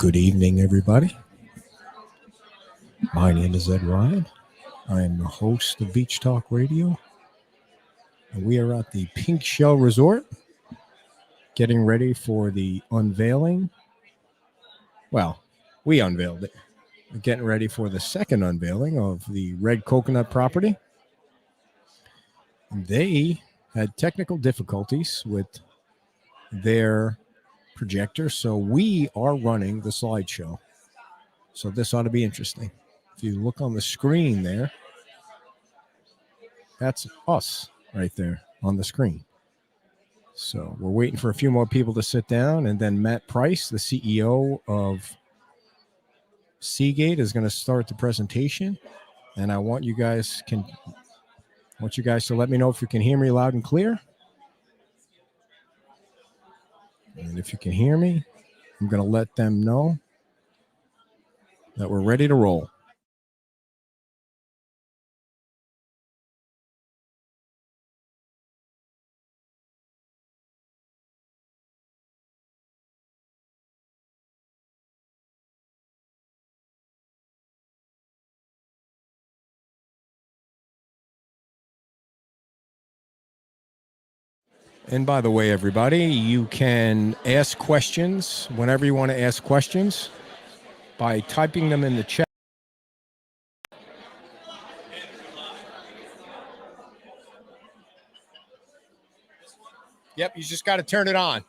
Good evening, everybody. My name is Ed Ryan. I am the host of Beach Talk Radio, and we are at the Pink Shell Resort getting ready for the unveiling. Well, we unveiled it. We're getting ready for the second unveiling of the Red Coconut property. They had technical difficulties with their projector, so we are running the slideshow. So this ought to be interesting. If you look on the screen there, that's us right there on the screen. So we're waiting for a few more people to sit down, and then Matt Price, the CEO of Seagate, is going to start the presentation. And I want you guys to let me know if you can hear me loud and clear. And if you can hear me, I'm going to let them know that we're ready to roll. And by the way, everybody, you can ask questions whenever you want to ask questions by typing them in the chat. Yep, you just got to turn it on.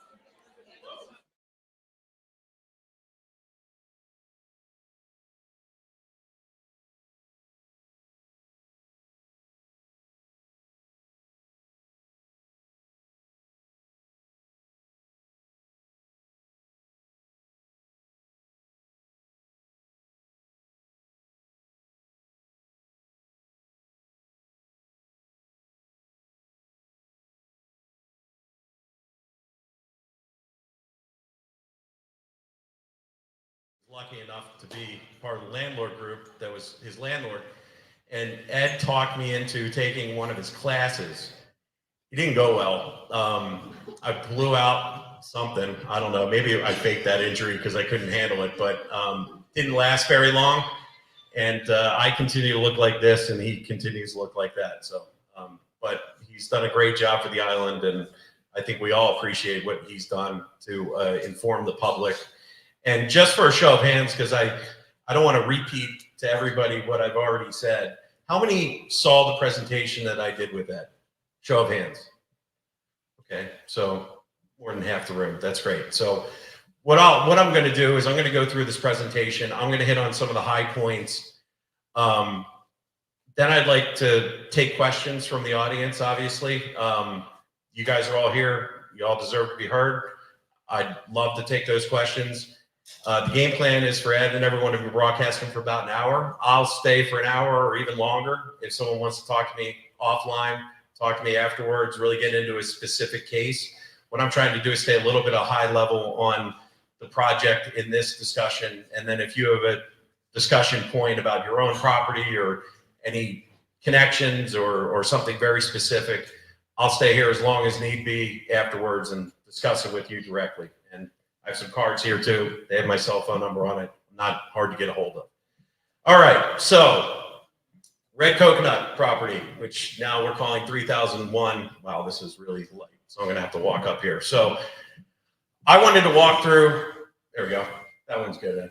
Lucky enough to be part of the landlord group that was his landlord. And Ed talked me into taking one of his classes. It didn't go well. I blew out something. I don't know. Maybe I faked that injury because I couldn't handle it, but didn't last very long. And I continue to look like this, and he continues to look like that. So, but he's done a great job for the island, and I think we all appreciate what he's done to inform the public. And just for a show of hands, because I don't want to repeat to everybody what I've already said. How many saw the presentation that I did with Ed? Show of hands. Okay, so more than half the room. That's great. So what I'm going to do is I'm going to go through this presentation. I'm going to hit on some of the high points. Then I'd like to take questions from the audience, obviously. You guys are all here. You all deserve to be heard. I'd love to take those questions. The game plan is for Ed and everyone to be broadcasting for about an hour. I'll stay for an hour or even longer. If someone wants to talk to me offline, talk to me afterwards, really get into a specific case. What I'm trying to do is stay a little bit of high level on the project in this discussion. And then if you have a discussion point about your own property or any connections or something very specific, I'll stay here as long as need be afterwards and discuss it with you directly. And I have some cards here too. They have my cell phone number on it. Not hard to get a hold of. All right, so Red Coconut property, which now we're calling 3001. Wow, this is really light, so I'm gonna have to walk up here. So I wanted to walk through, there we go. That one's good.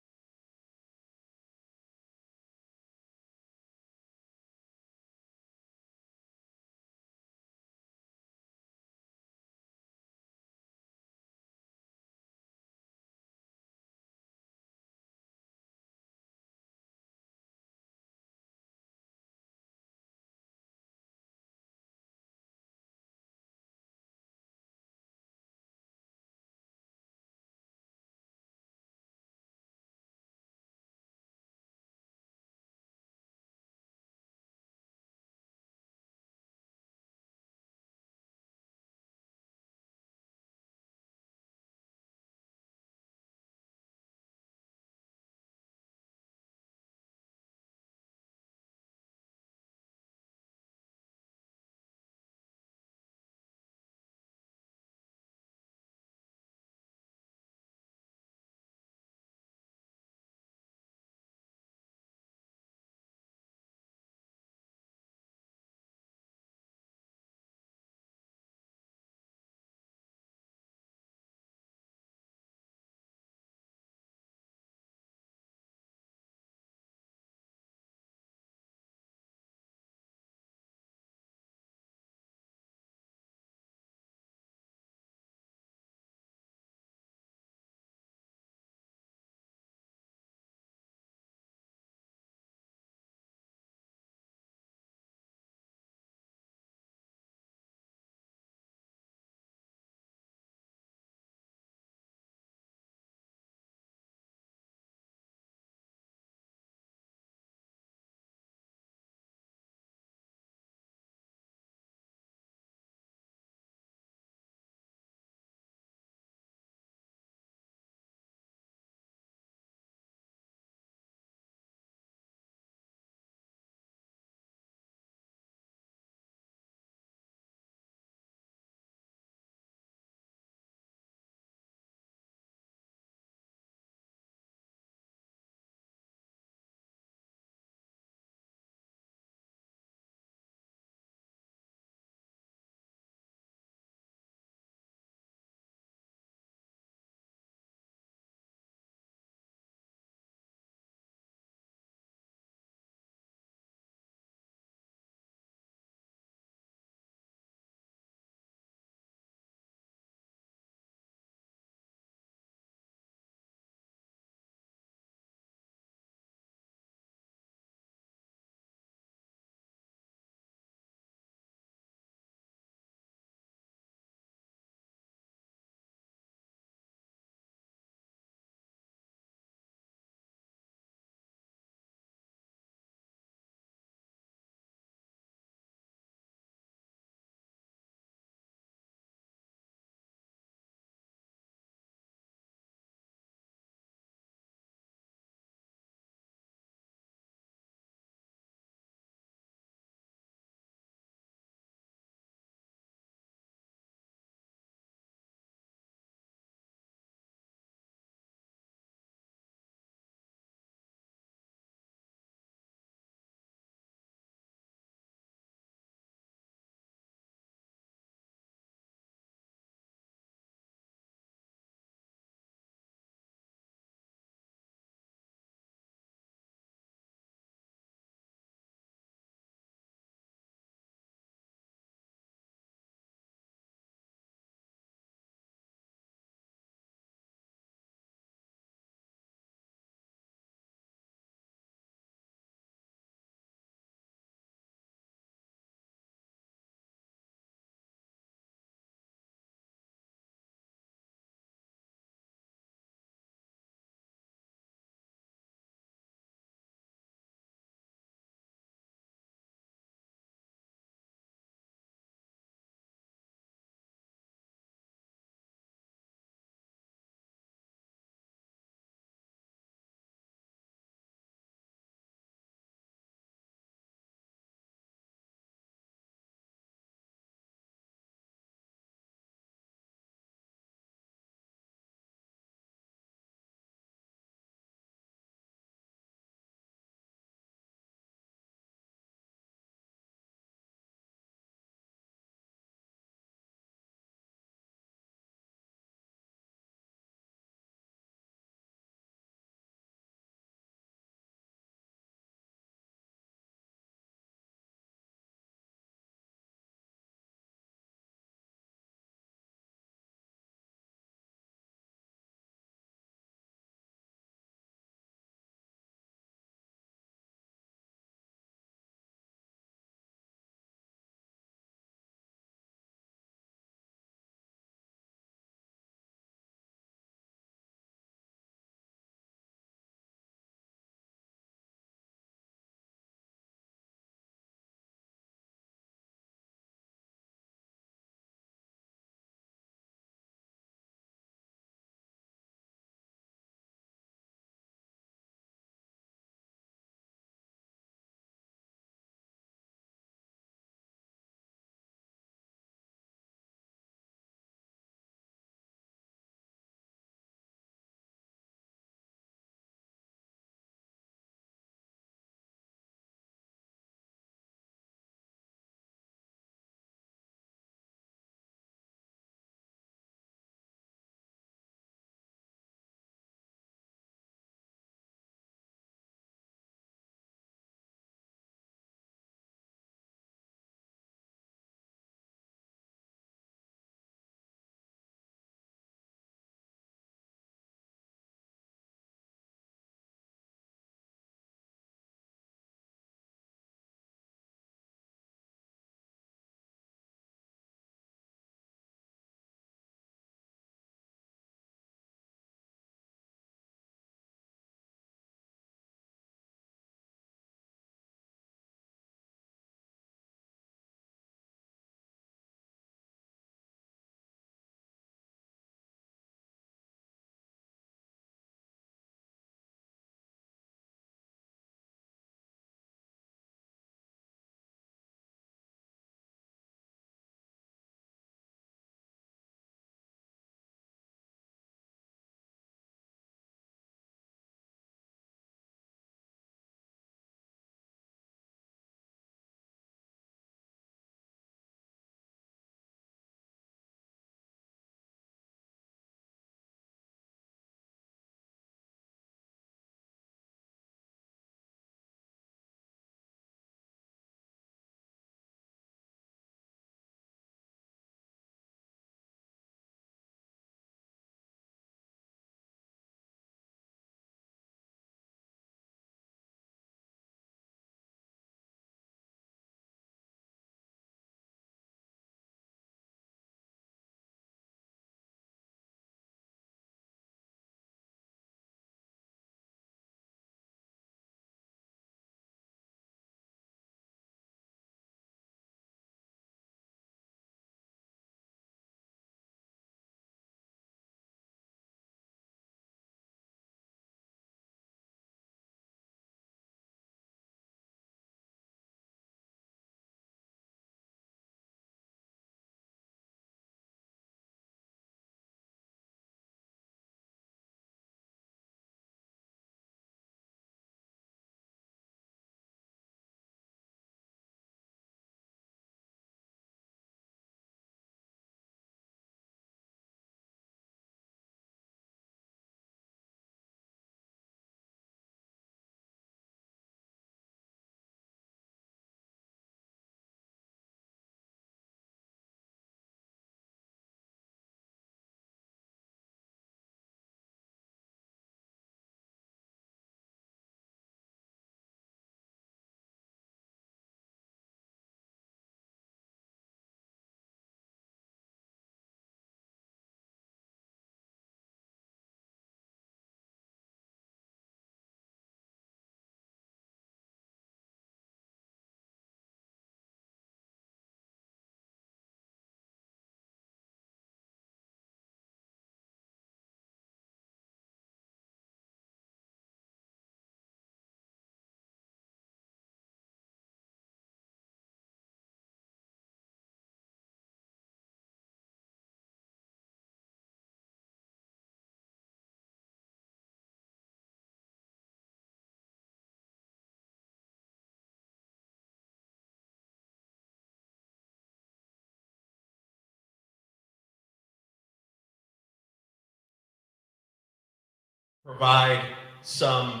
provide some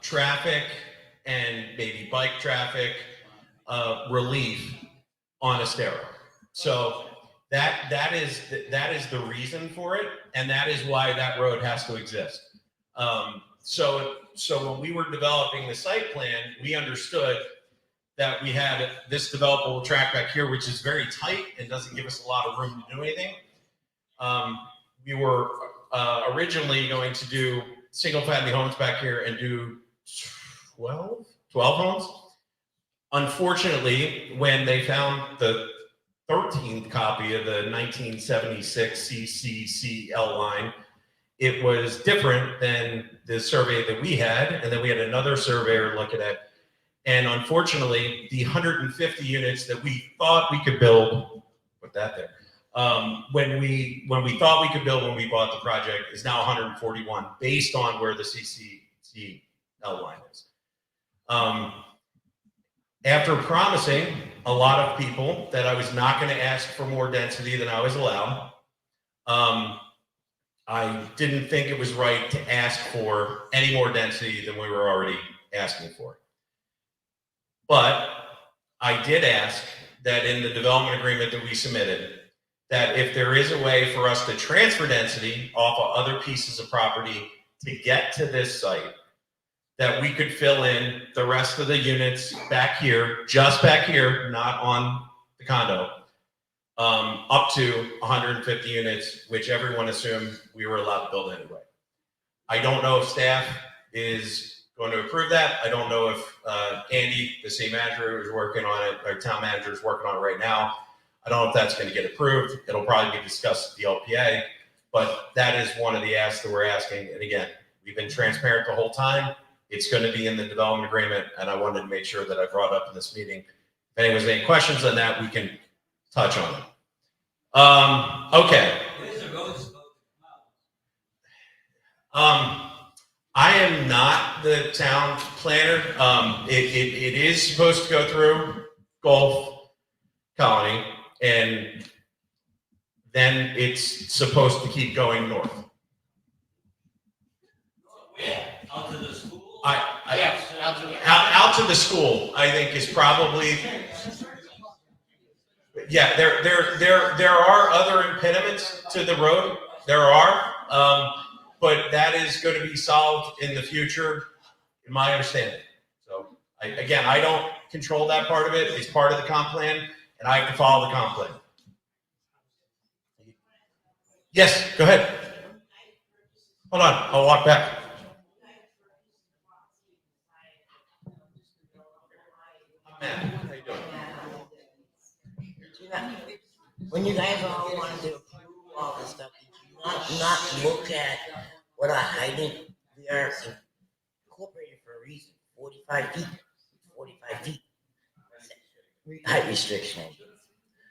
traffic and maybe bike traffic relief on Estero. So that is the reason for it, and that is why that road has to exist. So when we were developing the site plan, we understood that we had this developable track back here, which is very tight and doesn't give us a lot of room to do anything. We were originally going to do single-family homes back here and do 12 homes. Unfortunately, when they found the 13th copy of the 1976 CCCL line, it was different than the survey that we had, and then we had another surveyor look at it. And unfortunately, the 150 units that we thought we could build, put that there, when we thought we could build when we bought the project is now 141 based on where the CCCL line is. After promising a lot of people that I was not going to ask for more density than I was allowed, I didn't think it was right to ask for any more density than we were already asking for. But I did ask that in the development agreement that we submitted, that if there is a way for us to transfer density off of other pieces of property to get to this site, that we could fill in the rest of the units back here, just back here, not on the condo, up to 150 units, which everyone assumed we were allowed to build anyway. I don't know if staff is going to approve that. I don't know if Andy, the city manager, is working on it, or town manager is working on it right now. I don't know if that's going to get approved. It'll probably be discussed at the LPA, but that is one of the asks that we're asking. And again, we've been transparent the whole time. It's going to be in the development agreement, and I wanted to make sure that I brought up in this meeting. If anyone has any questions on that, we can touch on it. Okay. I am not the town planner. It is supposed to go through Gulf Colony, and then it's supposed to keep going north. Out to the school? Out to the school, I think is probably. Yeah, there are other impediments to the road. There are, but that is going to be solved in the future, in my understanding. So, again, I don't control that part of it. It's part of the comp plan, and I have to follow the comp plan. Yes, go ahead. Hold on, I'll walk back. Man, how you doing? When you guys all wanted to approve all this stuff, did you not look at what a height we are incorporated for a reason? 45 feet, 45 feet height restriction.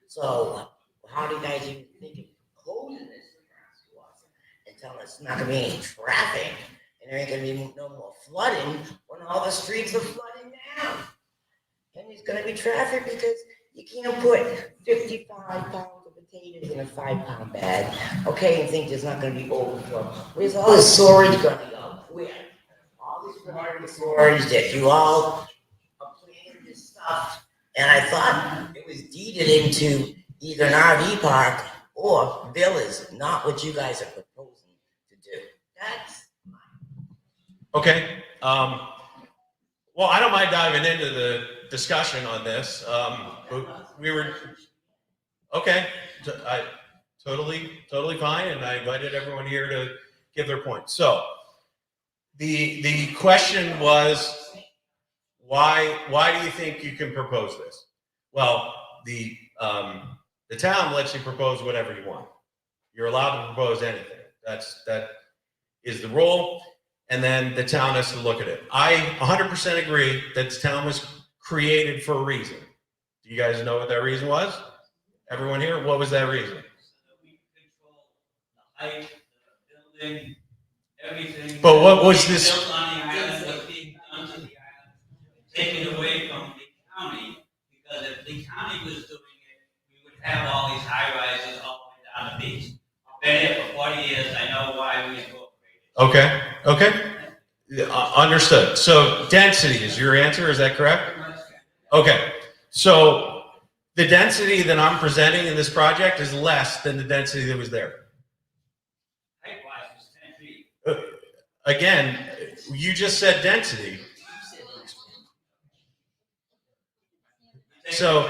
So how do you guys even think of closing this to us and telling us it's not going to be any traffic and there ain't going to be no more flooding when all the streets are flooding now? And there's going to be traffic because you can't put 55 pounds of potatoes in a 5-pound bag, okay, and think there's not going to be overflow. Where's all this storage going to go? Where? All this water storage that you all are planning this stuff, and I thought it was deeded into either an RV park or villas, not what you guys are proposing to do. That's okay. Well, I don't mind diving into the discussion on this. We were okay. I totally fine, and I invited everyone here to give their point. So the question was, why do you think you can propose this? Well, the town lets you propose whatever you want. You're allowed to propose anything. That is the rule. And then the town has to look at it. I 100% agree that the town was created for a reason. Do you guys know what that reason was? Everyone here? What was that reason? We control the height, the building, everything. But what was this? Built on the island, what's being done to the island, taken away from the county, because if the county was doing it, we would have all these high rises all the way down the beach. I've been here for 40 years, I know why we incorporated. Okay. Okay. Understood. So density is your answer. Is that correct? Okay. So the density that I'm presenting in this project is less than the density that was there. Height-wise, it's 10 feet. Again, you just said density. So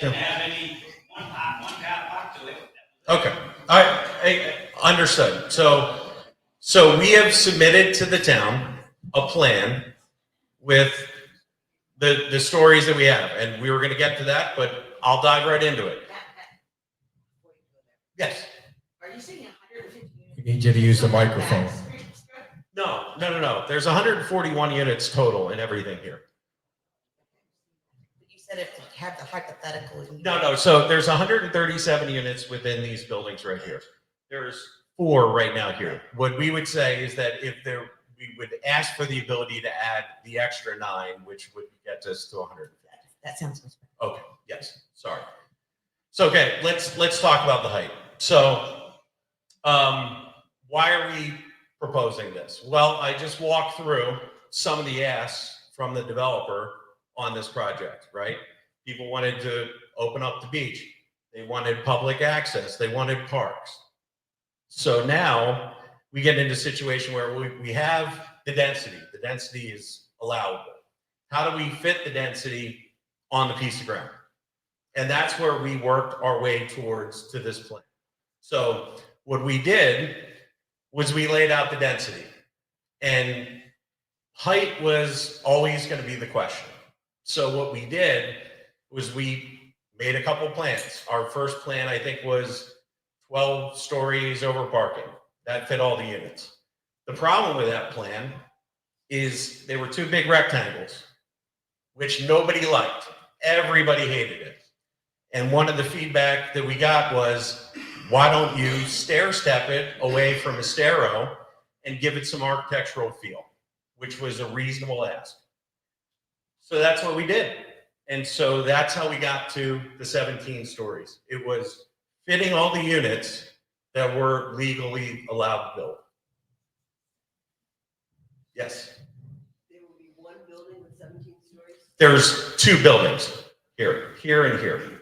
Didn't have any one car to it. okay. I understood. So we have submitted to the town a plan with the stories that we have, and we were going to get to that, but I'll dive right into it. Yes. Are you saying 150 units? We need you to use the microphone. No. There's 141 units total and everything here. You said if you have the hypothetical. No. So there's 137 units within these buildings right here. There's 4 right now here. What we would say is that we would ask for the ability to add the extra 9, which would get us to 100. That sounds much better. Okay. Yes. Sorry. So okay, let's talk about the height. So, why are we proposing this? Well, I just walked through some of the asks from the developer on this project, right? People wanted to open up the beach. They wanted public access. They wanted parks. So now we get into a situation where we have the density. The density is allowable. How do we fit the density on the piece of ground? And that's where we worked our way towards to this plan. So what we did was we laid out the density, and height was always going to be the question. So what we did was we made a couple plans. Our first plan, I think, was 12 stories over parking. That fit all the units. The problem with that plan is they were 2 big rectangles, which nobody liked. Everybody hated it. And one of the feedback that we got was, why don't you stair step it away from a stero and give it some architectural feel, which was a reasonable ask. So that's what we did. And so that's how we got to the 17 stories. It was fitting all the units that were legally allowed to build. Yes. There will be one building with 17 stories? There's 2 buildings here and here.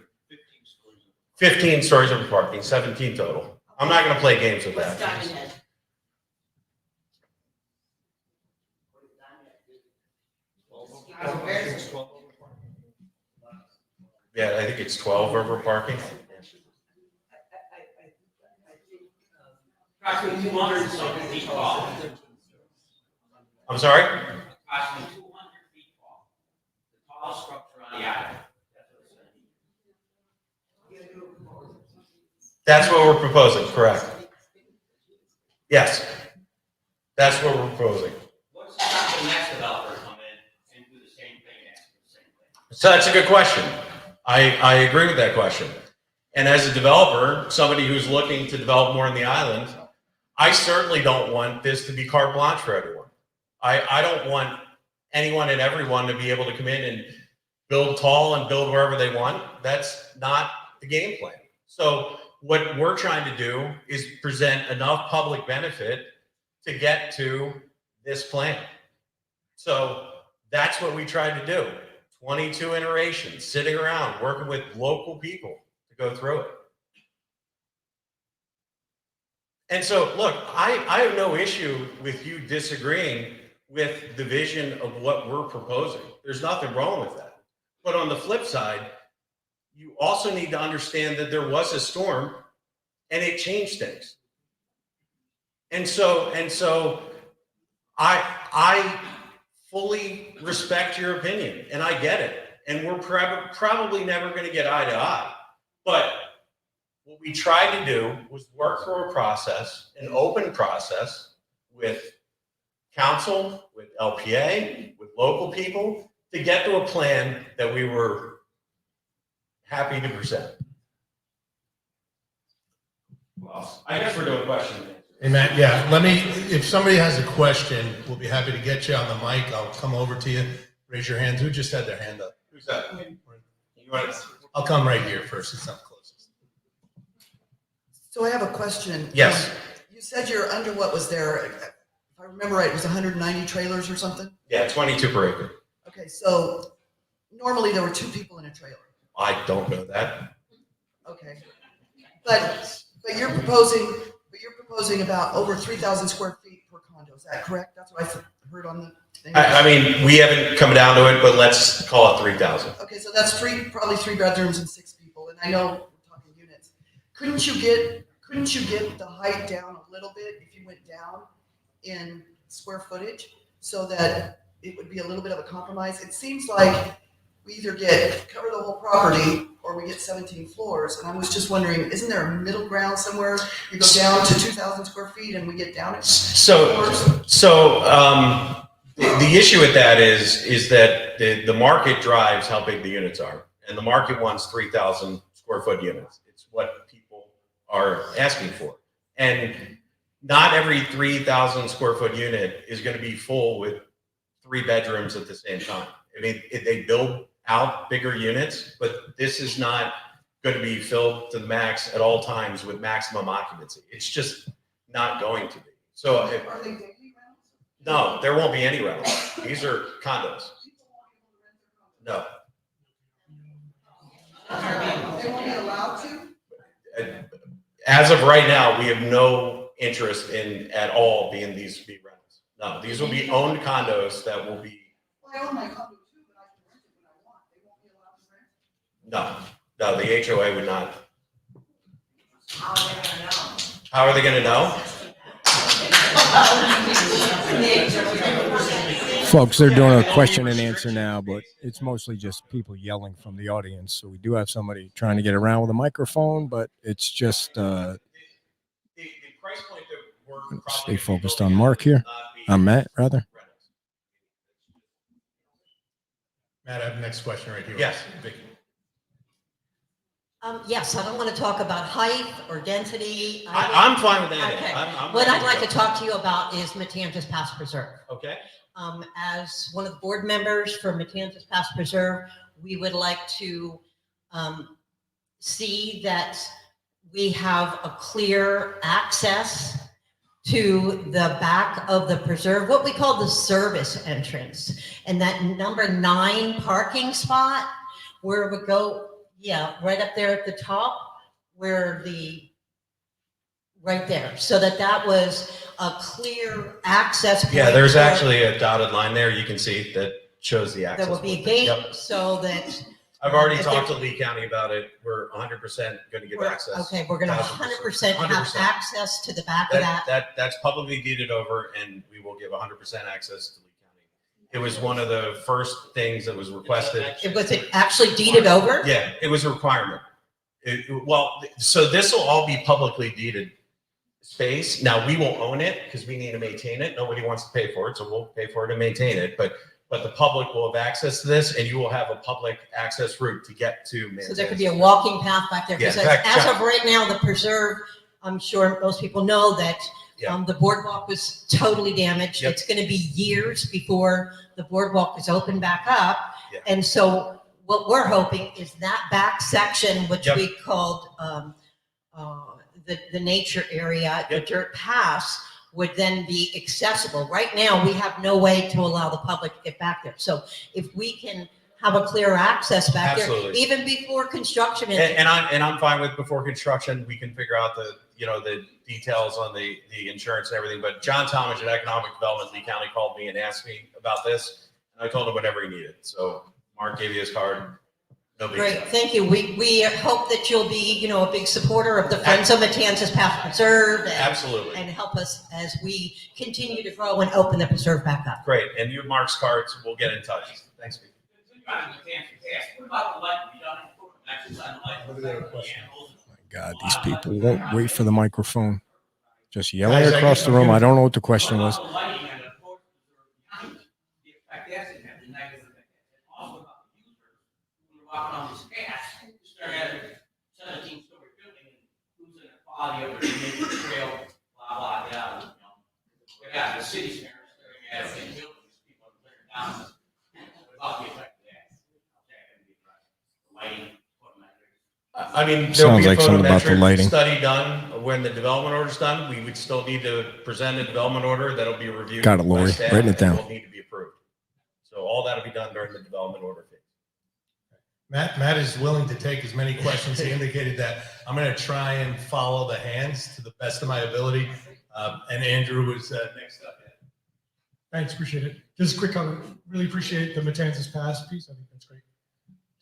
15 stories of parking, 17 total. I'm not going to play games with What's that. Diamond Head? Yeah, I think it's 12 over parking. I think Approximately 200 something feet tall. I'm sorry? Approximately 200 feet tall. The tallest structure on the island. That's what we're proposing, correct? Yes. That's what we're proposing. What's to stop the next developer come in and do the same thing, ask for the same thing? So that's a good question. I agree with that question. And as a developer, somebody who's looking to develop more in the island, I certainly don't want this to be carte blanche for everyone. I don't want anyone and everyone to be able to come in and build tall and build wherever they want. That's not the game plan. So what we're trying to do is present enough public benefit to get to this plan. So that's what we tried to do. 22 iterations, sitting around, working with local people to go through it. And so, look, I have no issue with you disagreeing with the vision of what we're proposing. There's nothing wrong with that. But on the flip side, you also need to understand that there was a storm and it changed things. And so I fully respect your opinion, and I get it. And we're probably never going to get eye to eye. But what we tried to do was work through a process, an open process with council, with LPA, with local people, to get to a plan that we were happy to present. Well, I guess we're doing questions. Hey, Matt, yeah, if somebody has a question, we'll be happy to get you on the mic. I'll come over to you. Raise your hand. Who just had their hand up? Who's that? You want to? I'll come right here first. It's not closest. So I have a question. Yes. You said you're under, what was there? If I remember right, it was 190 trailers or something? Yeah, 22 per acre. Okay, so normally there were 2 people in a trailer. I don't know that. Okay. But you're proposing about over 3,000 square feet per condo. Is that correct? That's what I heard on the thing. I mean, we haven't come down to it, but let's call it 3,000. Okay, so that's probably 3 bedrooms and 6 people. And I know we're talking units. Couldn't you get the height down a little bit if you went down in square footage so that it would be a little bit of a compromise? It seems like we either cover the whole property or we get 17 floors. And I was just wondering, isn't there a middle ground somewhere? You go down to 2,000 square feet and we get down at floors? The issue with that is that the market drives how big the units are, and the market wants 3,000 square foot units. It's what people are asking for, and not every 3,000 square foot unit is going to be full with 3 bedrooms at the same time. I mean, they build out bigger units, but this is not going to be filled to the max at all times with maximum occupancy. It's just not going to be. So Are they daily rentals? no, there won't be any rentals. These are condos. No. They won't be allowed to? As of right now, we have no interest in at all being these be rentals. No, these will be owned condos that will be. Well, I own my condo too, but I can rent it when I want. They won't be allowed to rent? No, the HOA would not. How are they gonna know? How are they going to know? Folks, they're doing a question and answer now, but it's mostly just people yelling from the audience. So we do have somebody trying to get around with a microphone, but it's just The price point that we're probably stay focused on Mark here. I'm Matt, rather. Matt, I have the next question right here. Yes. Vicky. Yes, I don't want to talk about height or density. I'm fine with that. Okay. I'm What ready I'd like go. to talk to you about is Matanzas Past Preserve. Okay. As one of the board members for Matanzas Past Preserve, we would like to see that we have a clear access to the back of the preserve, what we call the service entrance, and that number 9 parking spot where it would go, yeah, right up there at the top, where right there, so that was a clear access point. Yeah, there's for- actually a dotted line there. You can see that shows the access. There will be a point. gate Yep. so that. I've already if talked to there- Lee County about it. We're 100% going to give access. Okay, we're gonna 100% have 100%. access to the back of that. That's publicly deeded over, and we will give 100% access to Lee County. It was one of the first things that was requested. Was it actually deeded over? Yeah, it was a requirement. So this will all be publicly deeded space. Now, we will own it because we need to maintain it. Nobody wants to pay for it, so we'll pay for it and maintain it. But the public will have access to this, and you will have a public access route to get to Matanzas. So there could be a walking path back there. Yeah, Because in fact, as of right now, the preserve, I'm sure most people know that Yeah. the boardwalk was totally damaged. Yep. It's going to be years before the boardwalk is opened back up. Yeah. And so what we're hoping is that back section, which Yep. we called the nature area, the Yep. dirt pass, would then be accessible. Right now, we have no way to allow the public to get back there. So if we can have a clear access back there, Absolutely. even before construction. And I'm fine with before construction. We can figure out the details on the insurance and everything. But John Talmadge at Economic Development, Lee County, called me and asked me about this, and I told him whatever he needed. So Mark gave you his card. No big deal. Great, thank you. We hope that you'll be, a big supporter of the Friends of Matanzas Past Preserve. Absolutely. And help us as we continue to grow and open the preserve back up. Great. And you have Mark's cards. We'll get in touch. Thanks, Pete. What about the light? You don't have to access on the light. What do they have a question? My God, these people won't wait for the microphone. Just yelling Guys, across the room. I don't know what the question was. What about the lighting and the port behind it? The effect that's in there, the negative effect. And also about the users who are walking on this path, staring at a 17-story building and losing the quality of it, making the trail, blah, blah, blah. Yeah, the city's staring at it, and buildings, people are clearing down. What about the effect of that? Lighting, what matters? I mean, there'll Sounds be a like something about the photometric lighting. study done when the development order's done. We would still need to present a development order that'll be reviewed Got it, by Lori. staff Writing it and down. will need to be approved. So all that'll be done during the development order phase. Matt is willing to take as many questions. He indicated that. I'm going to try and follow the hands to the best of my ability. And Andrew is next up. Thanks, appreciate it. Just a quick comment. Really appreciate the Matanzas Pass piece. I think that's great.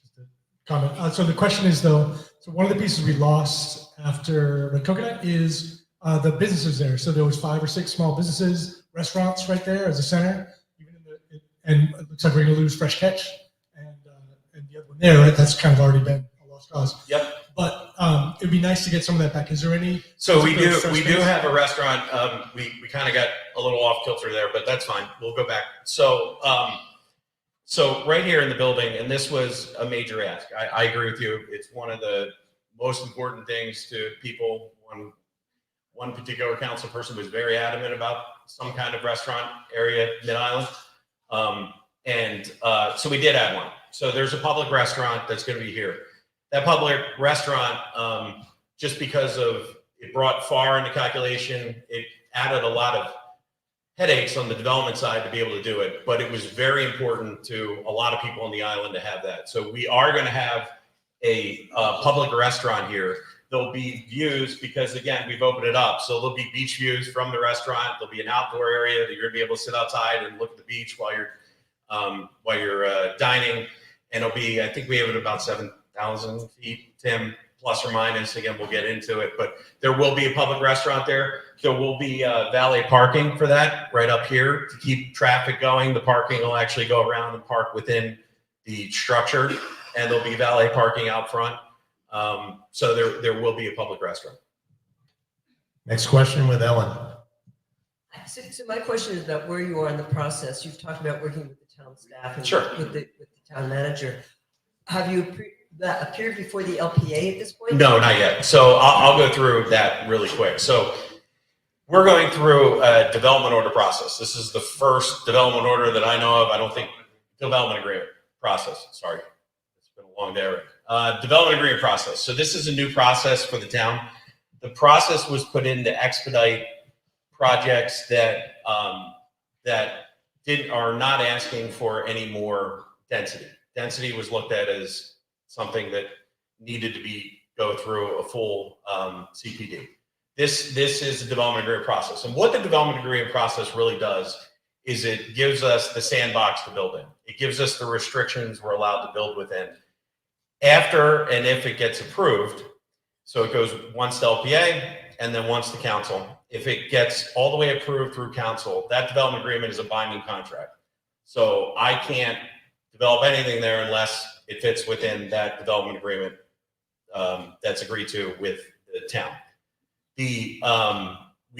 Just a comment. So the question is though, so one of the pieces we lost after Red Coconut is the businesses there. So there was 5 or 6 small businesses, restaurants right there as a center. Even in the, and it looks like we're going to lose Fresh Catch and the other one there, right? That's kind of already been a lost cause. Yep. But it'd be nice to get some of that back. Is there any? So we do space? have a restaurant. We kind of got a little off kilter there, but that's fine. We'll go back. So so right here in the building, and this was a major ask. I agree with you. It's one of the most important things to people. One particular council person was very adamant about some kind of restaurant area, Mid-Island. So we did add one. So there's a public restaurant that's going to be here. That public restaurant, just because of it brought FAR into calculation, it added a lot of headaches on the development side to be able to do it. But it was very important to a lot of people on the island to have that. So we are going to have a public restaurant here. There'll be views because, again, we've opened it up. So there'll be beach views from the restaurant. There'll be an outdoor area that you're going to be able to sit outside and look at the beach while you're dining. And it'll be, I think we have it about 7,000 feet, Tim, plus or minus. Again, we'll get into it, but there will be a public restaurant there. There will be valet parking for that right up here to keep traffic going. The parking will actually go around and park within the structure, and there'll be valet parking out front. So there will be a public restaurant. Next question with Ellen. So my question is about where you are in the process. You've talked about working with the town staff and Sure. with the town manager. Have you appeared before the LPA at this point? No, not yet. So I'll go through that really quick. So we're going through a development order process. This is the first development order that I know of. I don't think development agreement process. Sorry, it's been a long day already. Development agreement process. So this is a new process for the town. The process was put in to expedite projects that are not asking for any more density. Density was looked at as something that needed to go through a full CPD. This is the development agreement process. And what the development agreement process really does is it gives us the sandbox to build in. It gives us the restrictions we're allowed to build within. After and if it gets approved, so it goes once to LPA and then once to council. If it gets all the way approved through council, that development agreement is a binding contract. So I can't develop anything there unless it fits within that development agreement that's agreed to with the town. We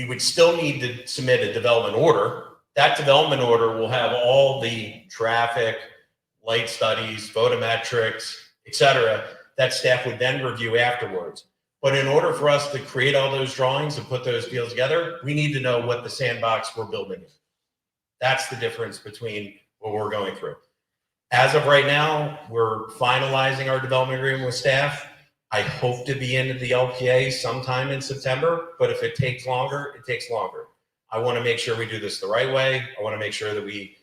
would still need to submit a development order. That development order will have all the traffic, light studies, photometrics, et cetera, that staff would then review afterwards. But in order for us to create all those drawings and put those deals together, we need to know what the sandbox we're building is. That's the difference between what we're going through. As of right now, we're finalizing our development agreement with staff. I hope to be into the LPA sometime in September, but if it takes longer, it takes longer. I want to make sure we do this the right way. I want to make sure that we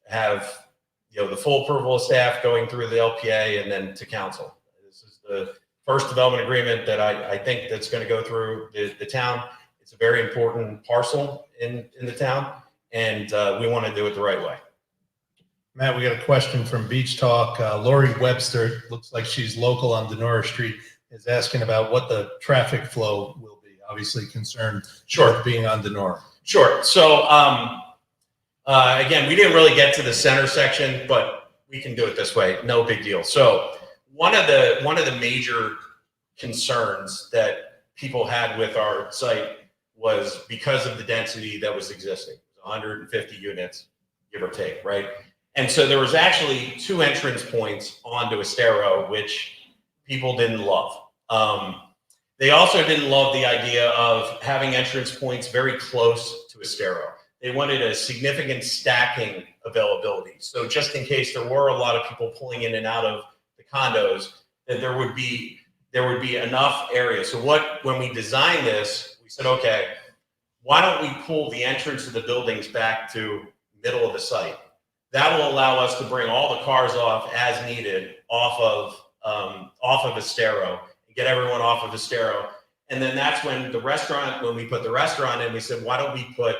have, the full approval of staff going through the LPA and then to council. This is the first development agreement that I think that's going to go through the town. It's a very important parcel in the town, and we want to do it the right way. Matt, we got a question from Beach Talk. Lori Webster, looks like she's local on Denora Street, is asking about what the traffic flow will be. Obviously concerned Sure. with being on Denora. Sure. So again, we didn't really get to the center section, but we can do it this way. No big deal. So one of the major concerns that people had with our site was because of the density that was existing, 150 units, give or take, right? And so there was actually 2 entrance points onto Estero, which people didn't love. They also didn't love the idea of having entrance points very close to Estero. They wanted a significant stacking availability. So just in case there were a lot of people pulling in and out of the condos, that there would be enough area. So when we designed this, we said, okay, why don't we pull the entrance of the buildings back to middle of the site? That will allow us to bring all the cars off as needed off of Estero, get everyone off of Estero. And then that's when when we put the restaurant in, we said, why don't we put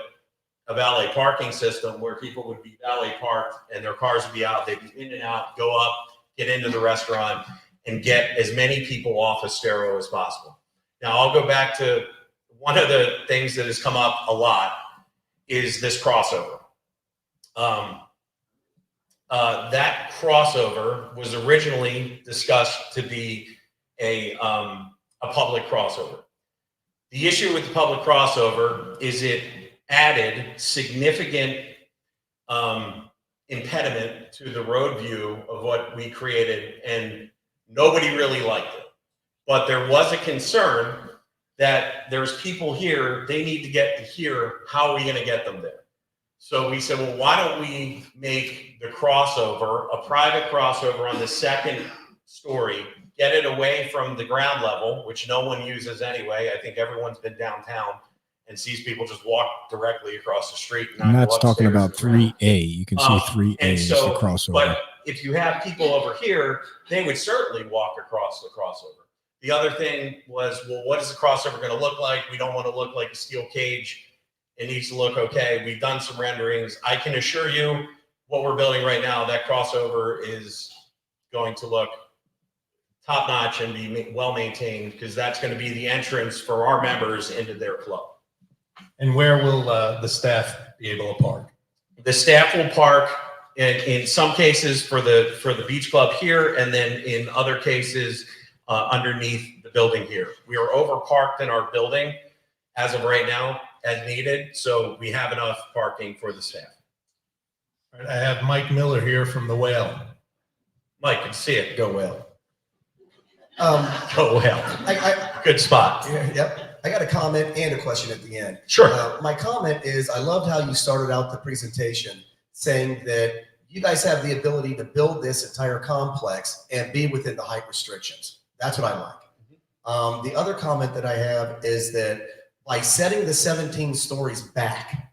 a valet parking system where people would be valet parked and their cars would be out, they'd be in and out, go up, get into the restaurant, and get as many people off Estero as possible. Now, I'll go back to one of the things that has come up a lot is this crossover. That crossover was originally discussed to be a public crossover. The issue with the public crossover is it added significant impediment to the road view of what we created, and nobody really liked it. But there was a concern that there's people here, they need to get to here, how are we going to get them there? So we said, well, why don't we make the crossover a private crossover on the second story, get it away from the ground level, which no one uses anyway. I think everyone's been downtown and sees people just walk directly across the street. And that's talking about 3A. You can see 3A is the crossover. But if you have people over here, they would certainly walk across the crossover. The other thing was, well, what is the crossover going to look like? We don't want to look like a steel cage. It needs to look okay. We've done some renderings. I can assure you what we're building right now, that crossover is going to look top notch and be well maintained, because that's going to be the entrance for our members into their club. And where will the staff be able to park? The staff will park in some cases for the beach club here, and then in other cases underneath the building here. We are over parked in our building as of right now as needed, so we have enough parking for the staff. All right, I have Mike Miller here from the Whale. Mike, good to see it. Go Whale. Go Whale. Good spot. Yep. I got a comment and a question at the end. Sure. My comment is, I loved how you started out the presentation saying that you guys have the ability to build this entire complex and be within the height restrictions. That's what I like. The other comment that I have is that by setting the 17 stories back,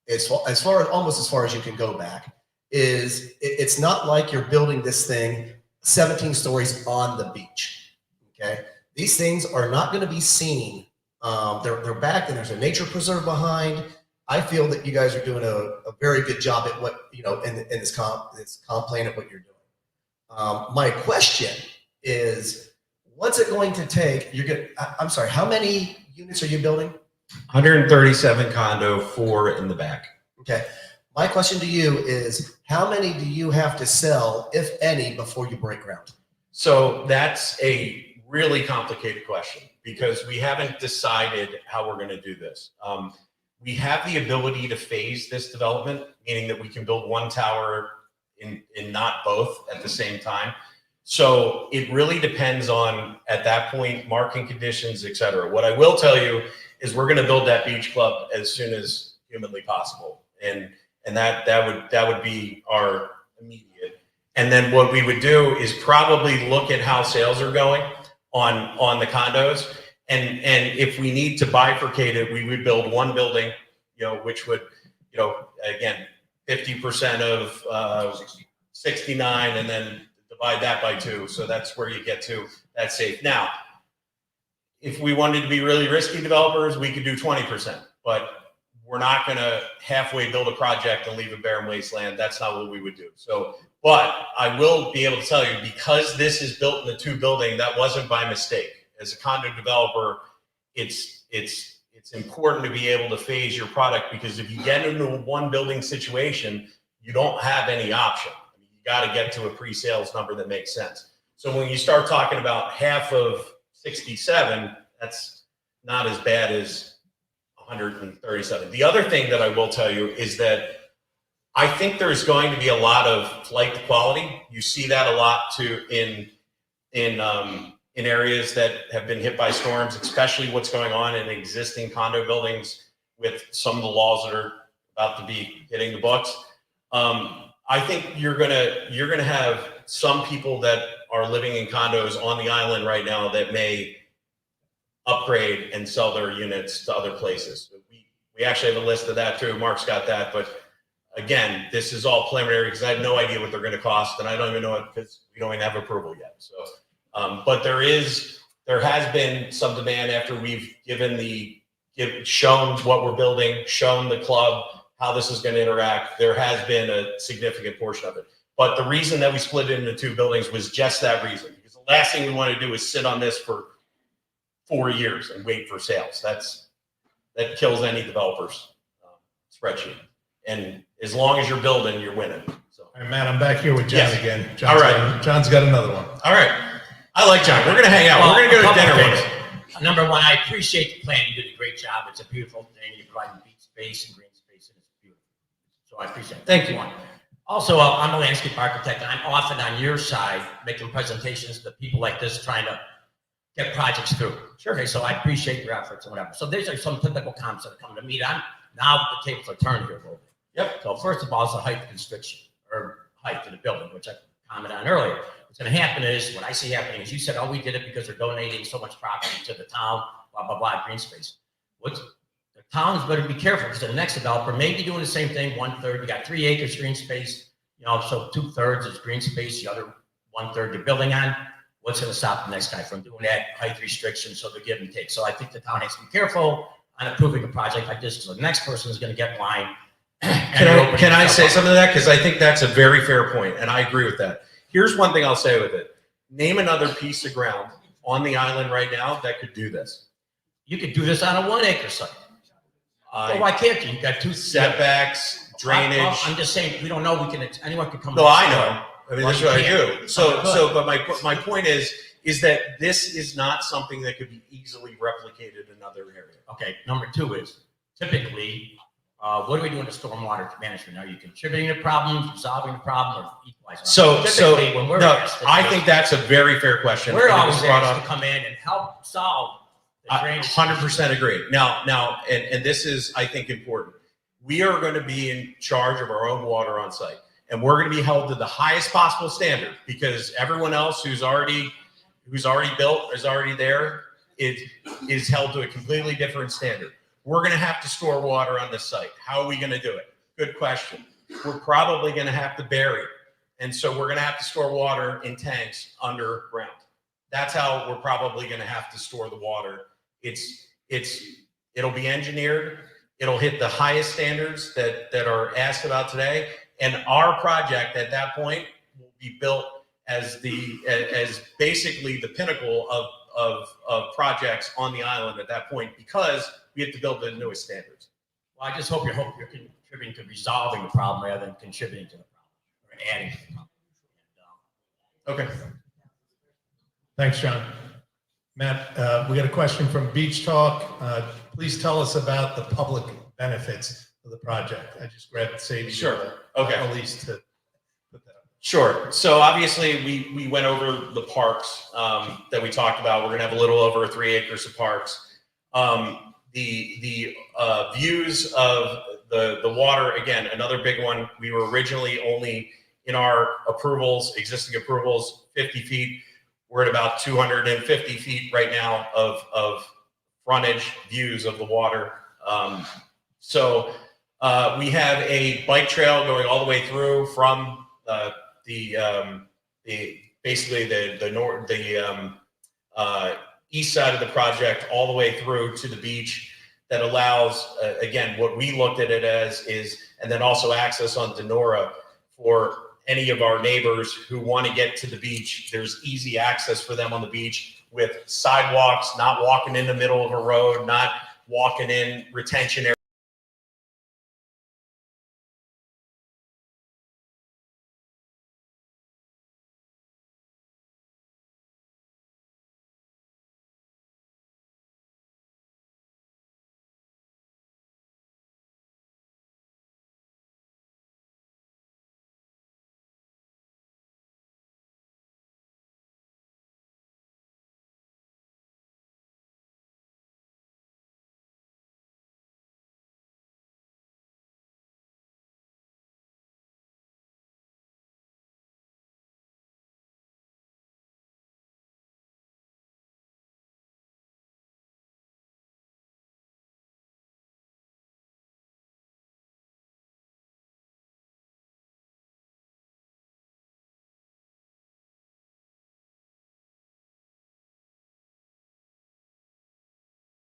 almost as far as you can go back, it's not like you're building this thing 17 stories on the beach. Okay, these things are not going to be seen. They're back, and there's a nature preserve behind. I feel that you guys are doing a very good job at what, in this comp plan at what you're doing. My question is, what's it going to take? I'm sorry, how many units are you building? 137 condo, 4 in the back. Okay. My question to you is, how many do you have to sell, if any, before you break ground? So that's a really complicated question, because we haven't decided how we're going to do this. We have the ability to phase this development, meaning that we can build one tower in not both at the same time. So it really depends on, at that point, market conditions, et cetera. What I will tell you is we're going to build that beach club as soon as humanly possible. And that would be our immediate. And then what we would do is probably look at how sales are going on the condos. And if we need to bifurcate it, we would build one building, which would, again, 50% of 69, and then divide that by 2. So that's where you get to that safe. Now, if we wanted to be really risky developers, we could do 20%, but we're not going to halfway build a project and leave a barren wasteland. That's not what we would do. So, but I will be able to tell you, because this is built in the 2 building, that wasn't by mistake. As a condo developer, it's important to be able to phase your product, because if you get into a 1 building situation, you don't have any option. You got to get to a pre-sales number that makes sense. So when you start talking about half of 67, that's not as bad as 137. The other thing that I will tell you is that I think there's going to be a lot of flight to quality. You see that a lot too in areas that have been hit by storms, especially what's going on in existing condo buildings with some of the laws that are about to be hitting the books. I think you're gonna have some people that are living in condos on the island right now that may upgrade and sell their units to other places. We actually have a list of that too. Mark's got that, but again, this is all preliminary because I have no idea what they're going to cost, and I don't even know it because we don't even have approval yet. So, but there has been some demand after we've shown what we're building, shown the club how this is going to interact. There has been a significant portion of it. But the reason that we split it into two buildings was just that reason, because the last thing we want to do is sit on this for 4 years and wait for sales. That kills any developer's spreadsheet. And as long as you're building, you're winning. So, All right, Matt, I'm back here with John Yes. again. All right. John's got another one. all right, I like John. We're gonna hang out. Well, We're gonna go to a couple dinner things. with him. Number one, I appreciate the plan. You did a great job. It's a beautiful thing. You provide beach space and green space, and it's beautiful. So I appreciate it. Thank you. One. Also, I'm a landscape architect, and I'm often on your side making presentations to people like this, trying to get projects through. Sure. Okay, so I appreciate your efforts and whatever. So these are some typical comments that are coming to me. Now the tables are turned here a little bit. Yep. So first of all, it's the height constriction or height of the building, which I commented on earlier. What's going to happen is, what I see happening is, you said, oh, we did it because they're donating so much property to the town, blah, blah, blah, green space. The towns better be careful, because the next developer may be doing the same thing, 1/3. You got 3 acres green space, so 2/3 is green space, the other 1/3 you're building on. What's going to stop the next guy from doing that height restriction? So they give and take. So I think the town has to be careful on approving a project like this, so the next person is going to get in line. Can I say something to that? Because I think that's a very fair point, and I agree with that. Here's one thing I'll say with it. Name another piece of ground on the island right now that could do this. You could do this on a 1 acre site. Well, why can't you? You got 2 Setbacks, drainage. Well, I'm just saying, we don't know. Anyone could come. No, I know. I mean, Well, that's what I you do. can't. But my point is that this is not something that could be easily replicated in another area. Okay, number 2 is typically, what do we do in the stormwater management? Are you contributing to problems, resolving the problem, or equalizing? So Typically, when we're no, asked, I think that's a very fair question. we're and it was always brought asked up. to come in and help solve the I drainage. 100% agree. Now, and this is, I think, important. We are going to be in charge of our own water on site, and we're going to be held to the highest possible standard, because everyone else who's already built, is already there, is held to a completely different standard. We're going to have to store water on this site. How are we going to do it? Good question. We're probably going to have to bury it, and so we're going to have to store water in tanks underground. That's how we're probably going to have to store the water. It'll be engineered. It'll hit the highest standards that are asked about today. And our project at that point will be built as basically the pinnacle of projects on the island at that point, because we have to build the newest standards. Well, I just hope you're contributing to resolving the problem rather than contributing to the problem or adding to the problem. Okay. Thanks, John. Matt, we got a question from Beach Talk. Please tell us about the public benefits of the project. I just grabbed Sadie. Sure. Okay. Elise to put that up. Sure. So obviously we went over the parks that we talked about. We're going to have a little over 3 acres of parks. The views of the water, again, another big one. We were originally only in our existing approvals, 50 feet. We're at about 250 feet right now of frontage views of the water. So we have a bike trail going all the way through from basically the east side of the project all the way through to the beach, that allows again what we looked at it as is, and then also access on Denora for any of our neighbors who want to get to the beach. There's easy access for them on the beach with sidewalks, not walking in the middle of a road, not walking in retention areas.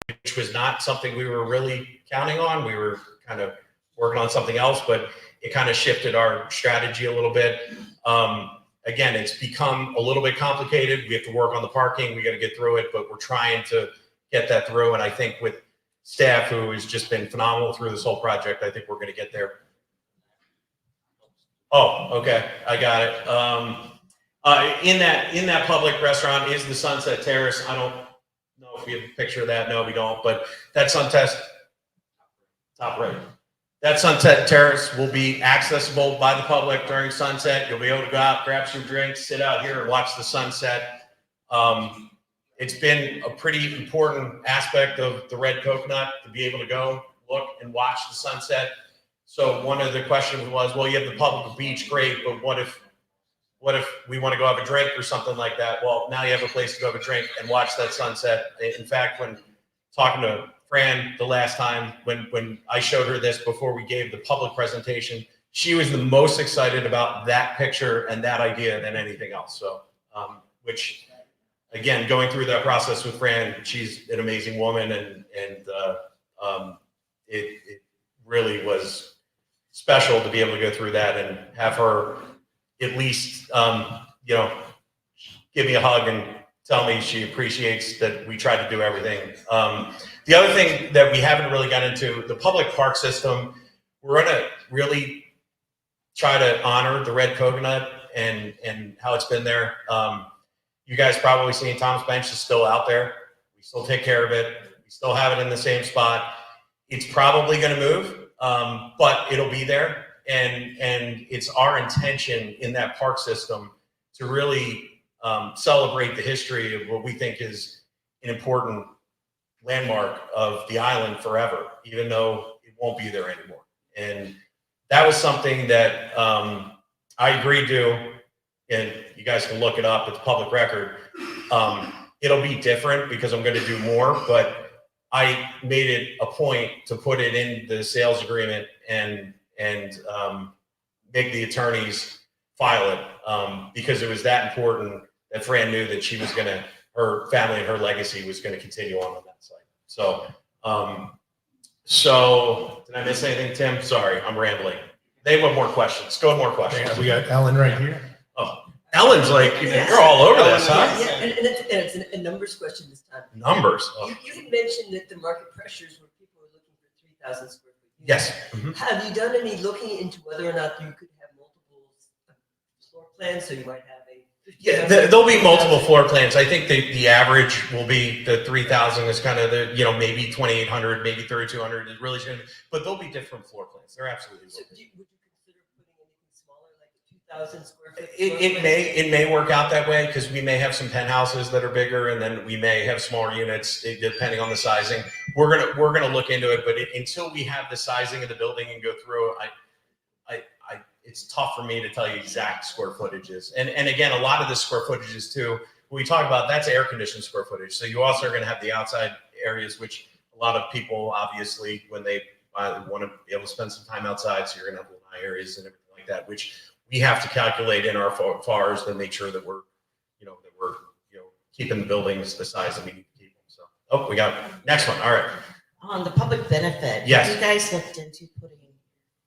which was not something we were really counting on. We were kind of working on something else, but it kind of shifted our strategy a little bit. Again, it's become a little bit complicated. We have to work on the parking. We got to get through it, but we're trying to get that through. And I think with staff who has just been phenomenal through this whole project, I think we're going to get there. Oh, okay. I got it. In that public restaurant is the Sunset Terrace. I don't know if we have a picture of that. No, we don't. But that Sunset, top right. That Sunset Terrace will be accessible by the public during sunset. You'll be able to go out, grab some drinks, sit out here and watch the sunset. It's been a pretty important aspect of the Red Coconut to be able to go look and watch the sunset. So one of the questions was, well, you have the public beach, great, but what if we want to go have a drink or something like that? Well, now you have a place to go have a drink and watch that sunset. In fact, when talking to Fran the last time, when I showed her this before we gave the public presentation, she was the most excited about that picture and that idea than anything else. So, which again, going through that process with Fran, she's an amazing woman, and it really was special to be able to go through that and have her at least, give me a hug and tell me she appreciates that we try to do everything. The other thing that we haven't really got into, the public park system, we're going to really try to honor the Red Coconut and how it's been there. You guys probably seen Thomas Bench is still out there. We still take care of it. We still have it in the same spot. It's probably going to move, but it'll be there. And it's our intention in that park system to really celebrate the history of what we think is an important landmark of the island forever, even though it won't be there anymore. And that was something that I agreed to, and you guys can look it up, it's public record. It'll be different because I'm going to do more, but I made it a point to put it in the sales agreement and make the attorneys file it because it was that important that Fran knew that she was going to, her family and her legacy was going to continue on that site. So, so did I miss anything, Tim? Sorry, I'm rambling. They want more questions. Go with more questions. We got Ellen right here. Oh, Ellen's like, you're all over this, huh? Yeah, and it's a numbers question this time. Numbers. Oh. You had mentioned that the market pressures were people were looking for 3,000 square feet. Yes. Mm-hmm. Have you done any looking into whether or not you could have multiple floor plans? So you might have a. Yeah, there'll be multiple floor plans. I think the average will be the 3,000 is kind of the, maybe 2,800, maybe 3,200 is really shouldn't, but there'll be different floor plans. There absolutely will. So would you consider putting anything smaller, like a 2,000 square foot? It may work out that way because we may have some penthouses that are bigger, and then we may have smaller units depending on the sizing. We're gonna look into it, but until we have the sizing of the building and go through, it's tough for me to tell you exact square footages. And again, a lot of the square footages too, when we talk about, that's air conditioned square footage. So you also are going to have the outside areas, which a lot of people, obviously, when they want to be able to spend some time outside, so you're going to have lanai areas and everything like that, which we have to calculate in our FARs to make sure that we're keeping the buildings the size that we need to keep them. So, oh, we got next one. All right. On the public benefit, yes. Have you guys looked into putting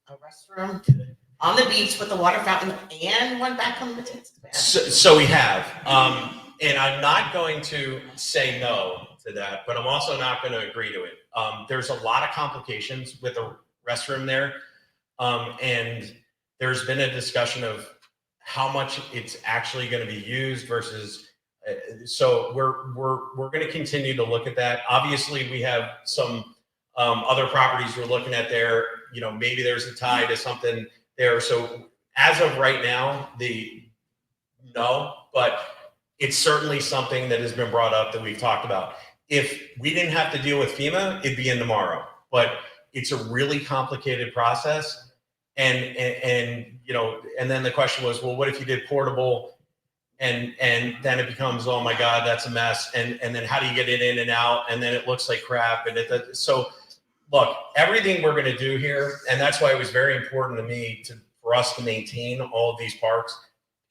a restroom on the beach with a water fountain and one back on the Matanzas? So we have, and I'm not going to say no to that, but I'm also not going to agree to it. There's a lot of complications with a restroom there, and there's been a discussion of how much it's actually going to be used versus. So we're going to continue to look at that. Obviously, we have some other properties we're looking at there. Maybe there's a tie to something there. So as of right now, no, but it's certainly something that has been brought up that we've talked about. If we didn't have to deal with FEMA, it'd be in tomorrow, but it's a really complicated process. And then the question was, well, what if you did portable? And then it becomes, oh my God, that's a mess. And then how do you get it in and out? And then it looks like crap. And so look, everything we're going to do here, and that's why it was very important to me for us to maintain all of these parks.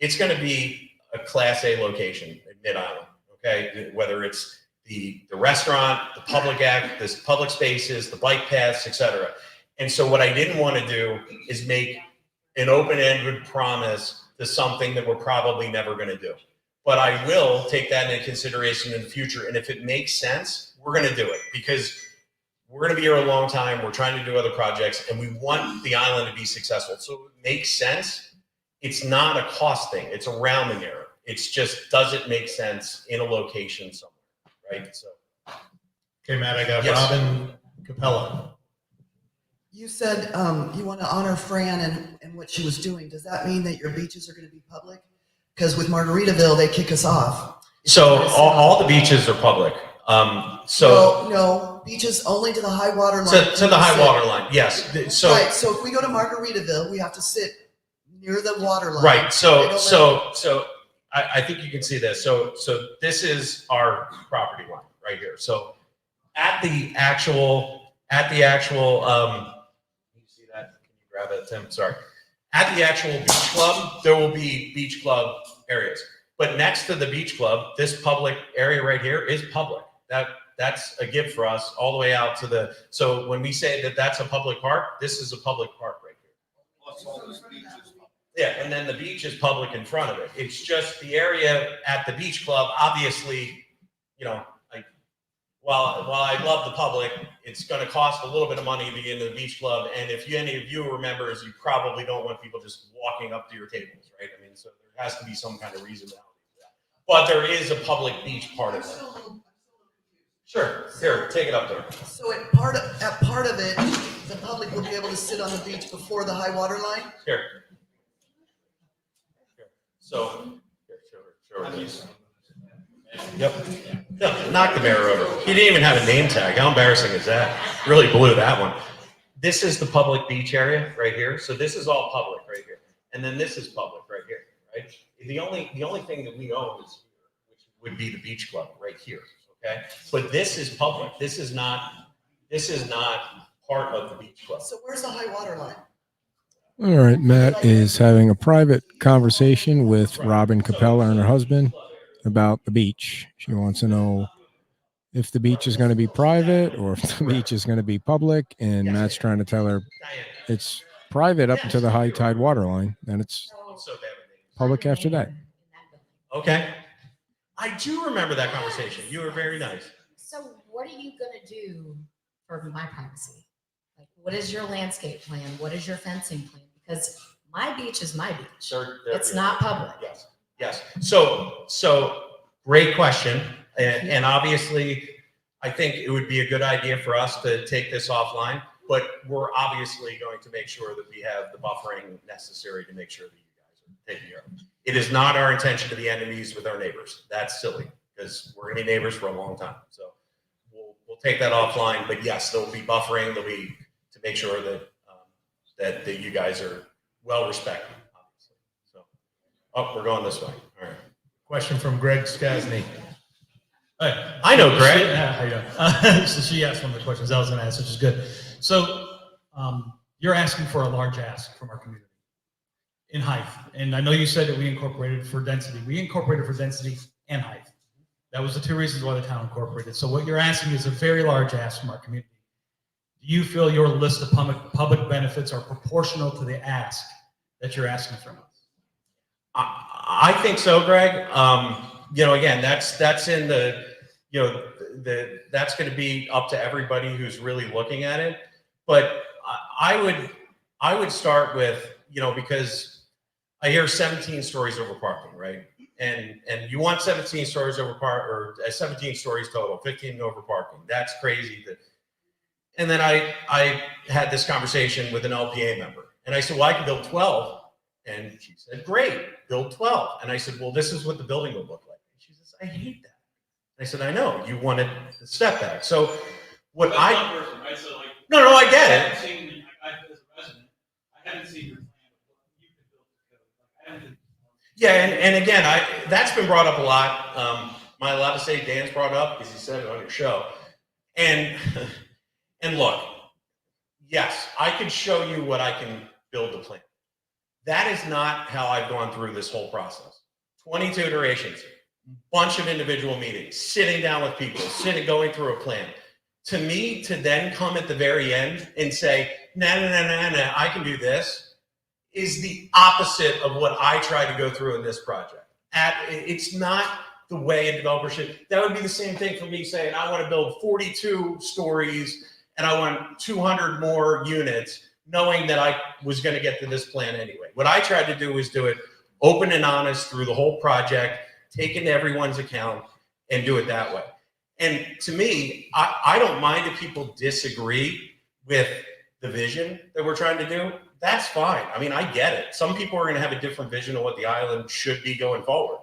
It's going to be a Class A location at Mid-Island, okay? Whether it's the restaurant, the public act, this public spaces, the bike paths, etc. And so what I didn't want to do is make an open-ended promise to something that we're probably never going to do. But I will take that into consideration in the future. And if it makes sense, we're going to do it, because we're going to be here a long time. We're trying to do other projects, and we want the island to be successful. So it makes sense. It's not a cost thing. It's a rounding error. It's just, does it make sense in a location somewhere, right? So. Okay, Matt, I got Yes. Robin Capella. You said you want to honor Fran and what she was doing. Does that mean that your beaches are going to be public? Because with Margaritaville, they kick us off. So all the beaches are public. No, beaches only to the high water line. To the high water line, yes. So right. So if we go to Margaritaville, we have to sit near the water line. right. So I think you can see this. So this is our property line right here. So at the actual can you see that? Can you grab it, Tim? Sorry. At the actual beach club, there will be beach club areas. But next to the beach club, this public area right here is public. That's a gift for us all the way out to the, so when we say that that's a public park, this is a public park right here. Plus all those beaches. Yeah, and then the beach is public in front of it. It's just the area at the beach club, obviously, you know, while I love the public, it's going to cost a little bit of money to get into the beach club. And if any of you are members, you probably don't want people just walking up to your tables, right? I mean, so there has to be some kind of reasonability for that. But there is a public beach part of it. Sure. Here, take it up there. So at part of it, the public will be able to sit on the beach before the high water line? Here. So, here, show her this. Yep. No, knock the mirror over. He didn't even have a name tag. How embarrassing is that? Really blew that one. This is the public beach area right here. So this is all public right here. And then this is public right here, right? The only thing that we own is here, which would be the beach club right here. Okay. But this is public. This is not part of the beach club. So where's the high water line? All right, Matt is having a private conversation with Robin Capella and her husband about the beach. She wants to know if the beach is going to be private or if the beach is going to be public, and Matt's trying to tell her it's private up to the high tide water line, and it's public after that. Okay. I do remember that conversation. You were very nice. So what are you going to do for my privacy? Like, what is your landscape plan? What is your fencing plan? Because my beach is my beach. It's not public. Yes. So great question. And obviously, I think it would be a good idea for us to take this offline, but we're obviously going to make sure that we have the buffering necessary to make sure that you guys are taken care of. It is not our intention to be enemies with our neighbors. That's silly, because we're going to be neighbors for a long time. So we'll take that offline. But yes, there'll be buffering. There'll be to make sure that that you guys are well respected. Obviously. So, we're going this way. All right. Question from Greg Skasny. Hi. I know Greg. How you doing? So she asked one of the questions I was going to ask, which is good. So you're asking for a large ask from our community in height. And I know you said that we incorporated for density. We incorporated for density and height. That was the two reasons why the town incorporated. So what you're asking is a very large ask from our community. Do you feel your list of public benefits are proportional to the ask that you're asking from us? I think so, Greg. Again, that's in the, that's going to be up to everybody who's really looking at it. But I would start with, because I hear 17 stories over parking, right? And you want 17 stories over or 17 stories total, 15 over parking. That's crazy. And then I had this conversation with an LPA member, and I said, well, I can build 12. And she said, great, build 12. And I said, well, this is what the building would look like. And she says, I hate that. And I said, I know, you wanted the step back. So what That's one person, right? So like, no, I get it. As a resident, I haven't seen your plan of what you could build the code. Like, I haven't. Yeah, and again, that's been brought up a lot. Am I allowed to say Dan's brought up because he said it on your show? And look, yes, I could show you what I can build the plan. That is not how I've gone through this whole process. 22 iterations. bunch of individual meetings, sitting down with people, going through a plan. To me, to then come at the very end and say, nah, I can do this, is the opposite of what I tried to go through in this project. It's not the way a developer should. That would be the same thing for me saying, I want to build 42 stories and I want 200 more units, knowing that I was going to get to this plan anyway. What I tried to do was do it open and honest through the whole project, take into everyone's account, and do it that way. And to me, I don't mind if people disagree with the vision that we're trying to do. That's fine. I mean, I get it. Some people are going to have a different vision of what the island should be going forward.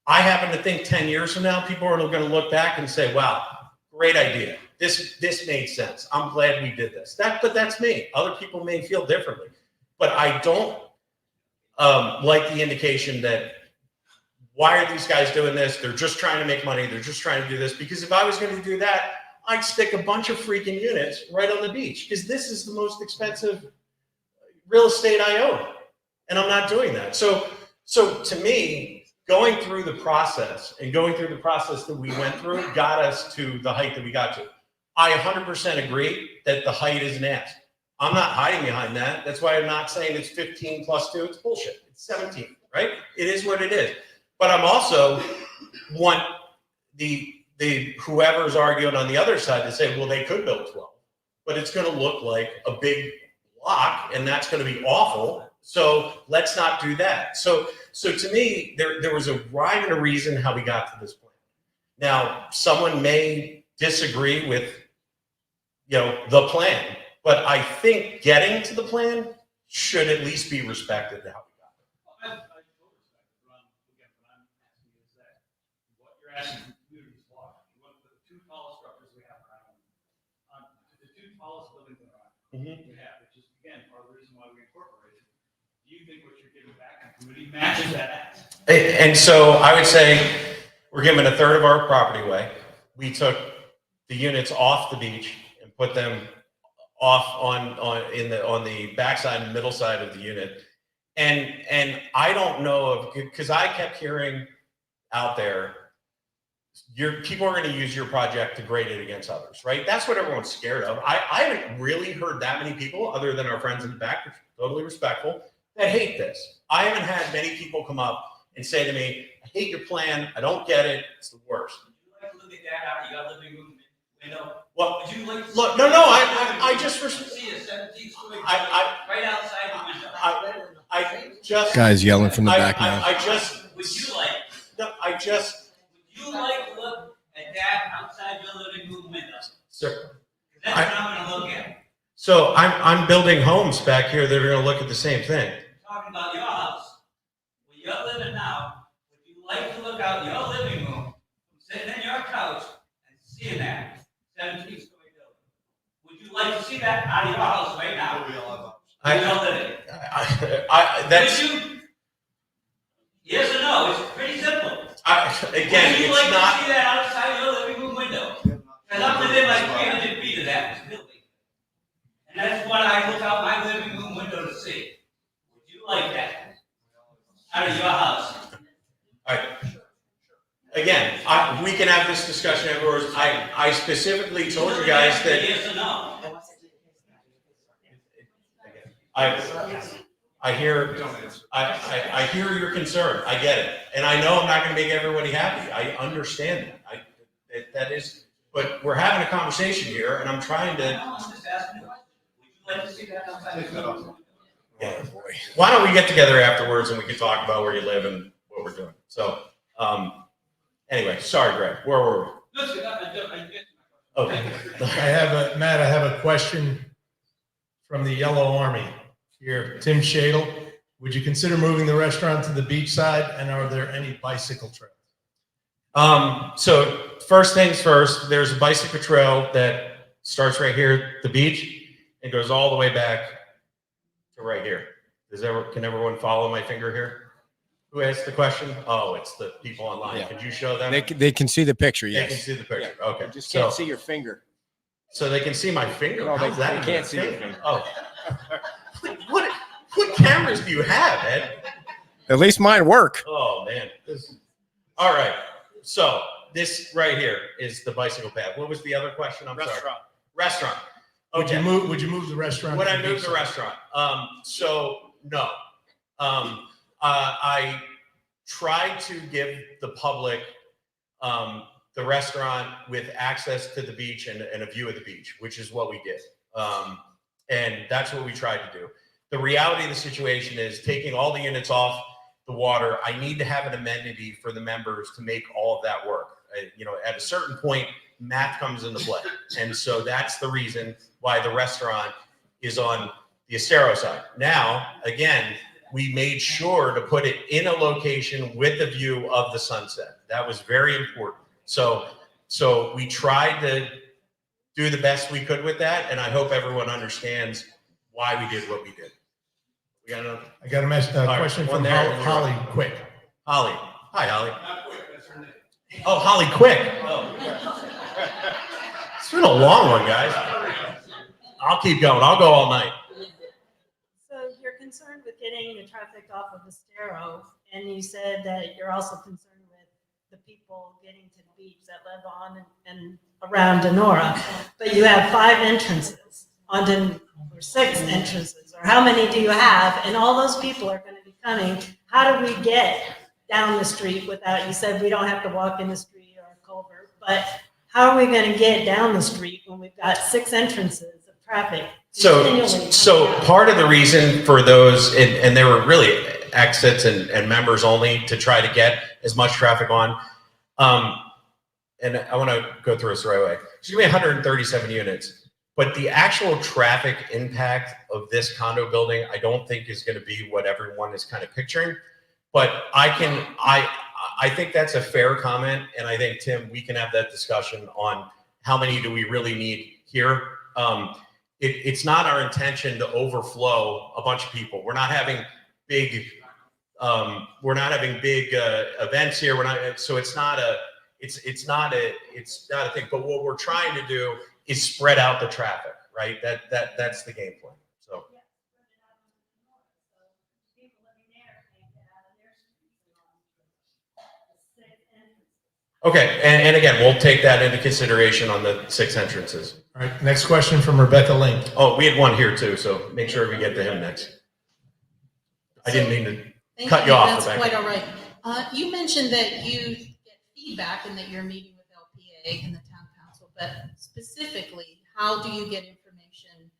I happen to think 10 years from now, people are going to look back and say, wow, great idea. This made sense. I'm glad we did this. But that's me. Other people may feel differently. But I don't like the indication that, why are these guys doing this? They're just trying to make money. They're just trying to do this. Because if I was going to do that, I'd stick a bunch of freaking units right on the beach. Because this is the most expensive real estate I own. And I'm not doing that. So to me, going through the process that we went through got us to the height that we got to. I 100% agree that the height is an ask. I'm not hiding behind that. That's why I'm not saying it's 15 plus 2. It's bullshit. It's 17, right? It is what it is. But I'm also want the whoever's arguing on the other side to say, well, they could build 12, but it's going to look like a big block, and that's going to be awful. So let's not do that. So to me, there was a rhyme and a reason how we got to this point. Now, someone may disagree with, the plan, but I think getting to the plan should at least be respected. How we got there. I totally respect it. Again, what I'm asking is that what you're asking from community is large. You want the two tallest structures we have around, the two tallest buildings around we have, which is again part of the reason why we incorporated. Do you think what you're giving back in community matches that? And so I would say we're giving a third of our property away. We took the units off the beach and put them off on the backside and middle side of the unit. And I don't know because I kept hearing out there, people are going to use your project to grade it against others, right? That's what everyone's scared of. I haven't really heard that many people, other than our friends in the back, which are totally respectful, that hate this. I haven't had many people come up and say to me, I hate your plan. I don't get it. It's the worst. Would you like to look at that out of your living room window? What? Would you like to Look, no, I just see a 17-story right outside the window? I just Guys yelling from the back now. Would you like to look at that outside your living room window? Sir. That's what I'm going to look at. So I'm building homes back here that are going to look at the same thing. I'm talking about your house, where you're living now. Would you like to look out your living room, sitting in your couch, and seeing that 17-story building? Would you like to see that out of your house right now? We all live. That's Would you? Yes or no? It's pretty simple. again, Would you it's like not. to see that outside your living room window? Because I'm within like 300 feet of that building. And that's what I look out my living room window to see. Would you like that? Out of your house? All right. Again, we can have this discussion afterwards. I specifically told you guys that. Yes or no? I hear your concern. I get it, and I know I'm not going to make everybody happy. I understand that. That is, but we're having a conversation here, and I'm trying to. No, I'm just asking a question. Would you like to see that outside your living room? Yeah, boy. Why don't we get together afterwards and we can talk about where you live and what we're doing? So, anyway, sorry, Greg. Where were we? Listen, I get my question. Okay. Matt, I have a question from the Yellow Army here. Tim Shadle, would you consider moving the restaurant to the beach side, and are there any bicycle trails? So first things first, there's a bicycle trail that starts right here at the beach and goes all the way back to right here. Can everyone follow my finger here? Who asked the question? Oh, it's the people online. Yeah. Could you show them? They can see the picture. They Yes. can see the picture. Yeah. Okay. You just can't see your finger. So they can see my finger. No, How's that? they can't see your finger. Oh. What cameras do you have, Ed? At least mine work. Oh man. All right. So this right here is the bicycle path. What was the other question? I'm sorry. Restaurant. Okay. Would you move the restaurant? Would to I the move beach the side? restaurant? So no. I tried to give the public the restaurant with access to the beach and a view of the beach, which is what we did. And that's what we tried to do. The reality of the situation is taking all the units off the water. I need to have an amenity for the members to make all of that work. At a certain point, math comes into play. And so that's the reason why the restaurant is on the Estero side. Now, again, we made sure to put it in a location with a view of the sunset. That was very important. So we tried to do the best we could with that, and I hope everyone understands why we did what we did. We got another? I got a question from Holly Quick. Holly. Hi, Holly. Oh, Holly Quick. Oh. It's been a long one, guys. I'll keep going. I'll go all night. So you're concerned with getting the traffic off of Estero, and you said that you're also concerned with the people getting to the beach that live on and around Denora. But you have 5 entrances or 6 entrances, or how many do you have? And all those people are going to be coming. How do we get down the street without, you said we don't have to walk in the street or a culvert, but how are we going to get down the street when we've got 6 entrances of traffic? So part of the reason for those, and there were really exits and members only to try to get as much traffic on. And I want to go through this the right way. There's going to be 137 units, but the actual traffic impact of this condo building, I don't think is going to be what everyone is kind of picturing. But I think that's a fair comment, and I think, Tim, we can have that discussion on how many do we really need here. It's not our intention to overflow a bunch of people. We're not having big events here. It's not a thing. But what we're trying to do is spread out the traffic, right? That's the game plan. So. Okay, and again, we'll take that into consideration on the 6 entrances. All right, next question from Rebecca Link. Oh, we had one here too, so make sure we get to him next. I didn't mean to cut you off. That's quite all right. You mentioned that you get feedback and that you're meeting with LPA and the town council, but specifically, how do you get information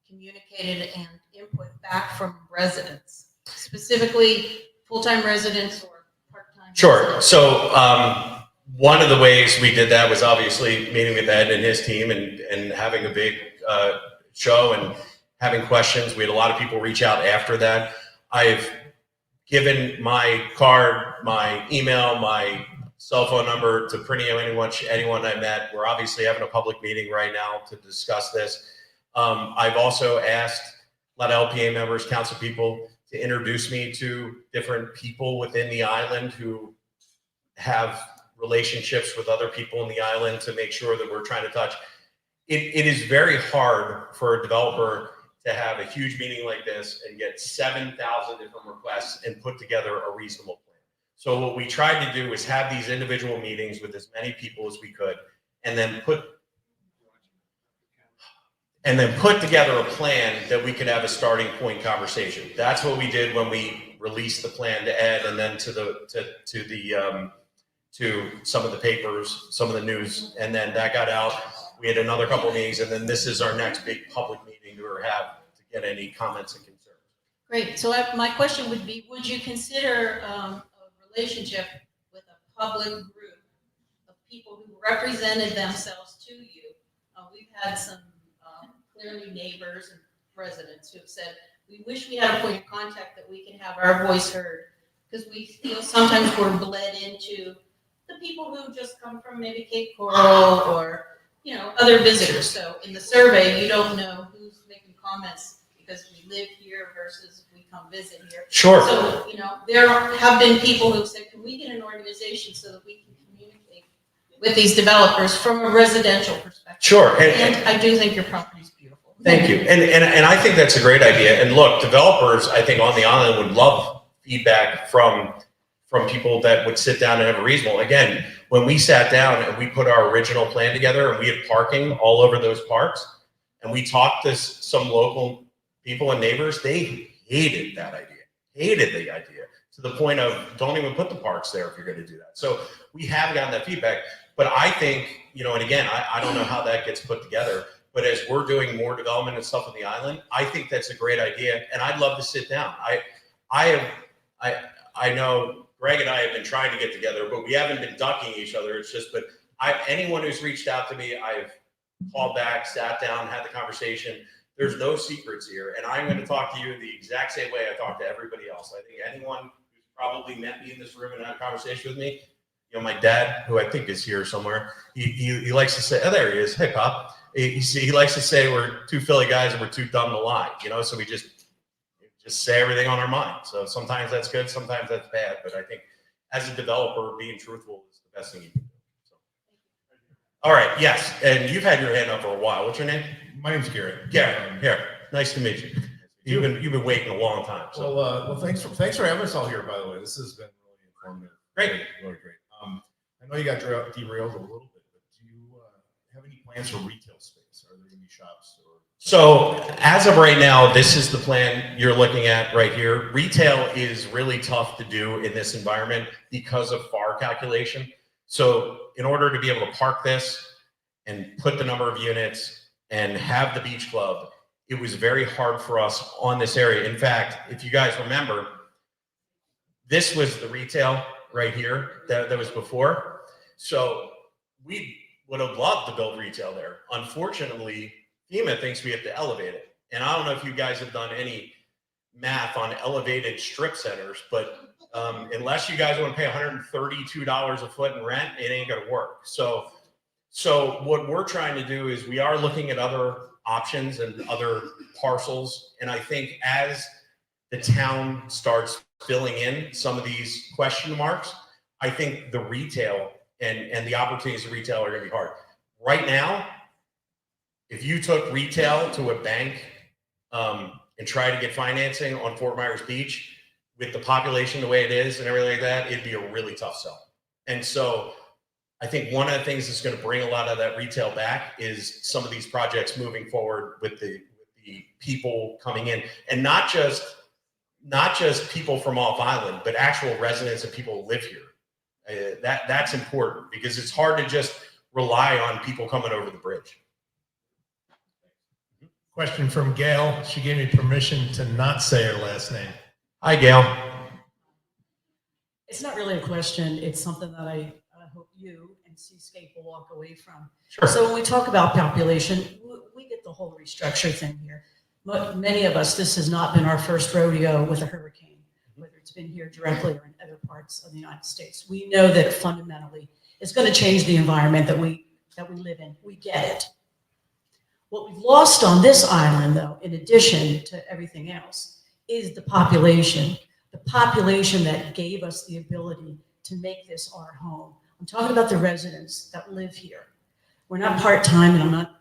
communicated and input back from residents, specifically full-time residents or part-time? Sure. residents? So one of the ways we did that was obviously meeting with Ed and his team and having a big show and having questions. We had a lot of people reach out after that. I've given my card, my email, my cell phone number to pretty anyone I met. We're obviously having a public meeting right now to discuss this. I've also asked a lot of LPA members, council people, to introduce me to different people within the island who have relationships with other people in the island to make sure that we're trying to touch. It is very hard for a developer to have a huge meeting like this and get 7,000 different requests and put together a reasonable plan. So what we tried to do is have these individual meetings with as many people as we could, and then put together a plan that we could have a starting point conversation. That's what we did when we released the plan to Ed and then to some of the papers, some of the news, and then that got out. We had another couple of meetings, and then this is our next big public meeting to have to get any comments and concerns. Great. So my question would be, would you consider a relationship with a public group of people who represented themselves to you? We've had some clearly neighbors and residents who have said, we wish we had a point of contact that we can have our voice heard, because we feel sometimes we're bled into the people who just come from maybe Cape Coral or, other visitors. So in the survey, you don't know who's making comments because we live here versus we come visit here. Sure. So, there have been people who've said, can we get an organization so that we can communicate with these developers from a residential perspective? Sure. And I do think your property is beautiful. Thank you. And I think that's a great idea. And look, developers, I think on the island would love feedback from from people that would sit down and have a reasonable. Again, when we sat down and we put our original plan together and we had parking all over those parks, and we talked to some local people and neighbors, they hated that idea, hated the idea, to the point of don't even put the parks there if you're going to do that. So we have gotten that feedback. But I think, you know, and again, I don't know how that gets put together, but as we're doing more development and stuff on the island, I think that's a great idea. And I'd love to sit down. I know Greg and I have been trying to get together, but we haven't been ducking each other. It's just, but anyone who's reached out to me, I've called back, sat down, had the conversation. There's no secrets here. And I'm going to talk to you the exact same way I talk to everybody else. I think anyone who's probably met me in this room and had a conversation with me, you know, my dad, who I think is here somewhere, he likes to say, oh, there he is. Hey, Pop. He likes to say we're two Philly guys and we're too dumb to lie, you know, so we just say everything on our mind. So sometimes that's good, sometimes that's bad. But I think as a developer, being truthful is the best thing you can do. So. All right, yes. And you've had your hand up for a while. What's your name? My name's Garrett. Garrett, here. Nice to meet you. You've been waiting a long time. So. Well, thanks for having us all here, by the way. This has been really informative. Great. Really great. I know you got derailed a little bit, but do you have any plans for retail space? Are there going to be shops? So as of right now, this is the plan you're looking at right here. Retail is really tough to do in this environment because of FAR calculation. So in order to be able to park this and put the number of units and have the beach club, it was very hard for us on this area. In fact, if you guys remember, this was the retail right here that was before. So we would have loved to build retail there. Unfortunately, FEMA thinks we have to elevate it. And I don't know if you guys have done any math on elevated strip centers, but unless you guys want to pay $132 a foot in rent, it ain't going to work. So what we're trying to do is we are looking at other options and other parcels. And I think as the town starts filling in some of these question marks, I think the retail and the opportunities of retail are going to be hard. Right now, if you took retail to a bank and tried to get financing on Fort Myers Beach with the population the way it is and everything like that, it'd be a really tough sell. And so I think one of the things that's going to bring a lot of that retail back is some of these projects moving forward with the people coming in, and not just people from off island, but actual residents and people who live here. That's important because it's hard to just rely on people coming over the bridge. Question from Gail. She gave me permission to not say her last name. Hi, Gail. It's not really a question. It's something that I hope you and Seagate will walk away from. Sure. So when we talk about population, we get the whole restructure thing here. But many of us, this has not been our first rodeo with a hurricane, whether it's been here directly or in other parts of the United States. We know that fundamentally it's going to change the environment that we live in. We get it. What we've lost on this island, though, in addition to everything else, is the population that gave us the ability to make this our home. I'm talking about the residents that live here. We're not part-time, and I'm not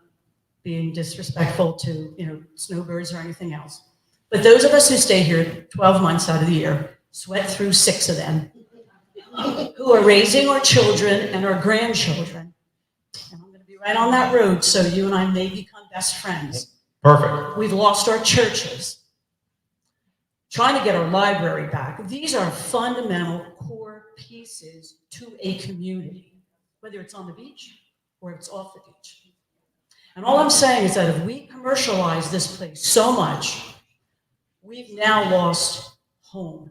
being disrespectful to snowbirds or anything else. But those of us who stay here 12 months out of the year, sweat through 6 of them, who are raising our children and our grandchildren. And I'm going to be right on that road, so you and I may become best friends. Perfect. We've lost our churches. Trying to get our library back. These are fundamental core pieces to a community, whether it's on the beach or it's off the beach. And all I'm saying is that if we commercialize this place so much, we've now lost home.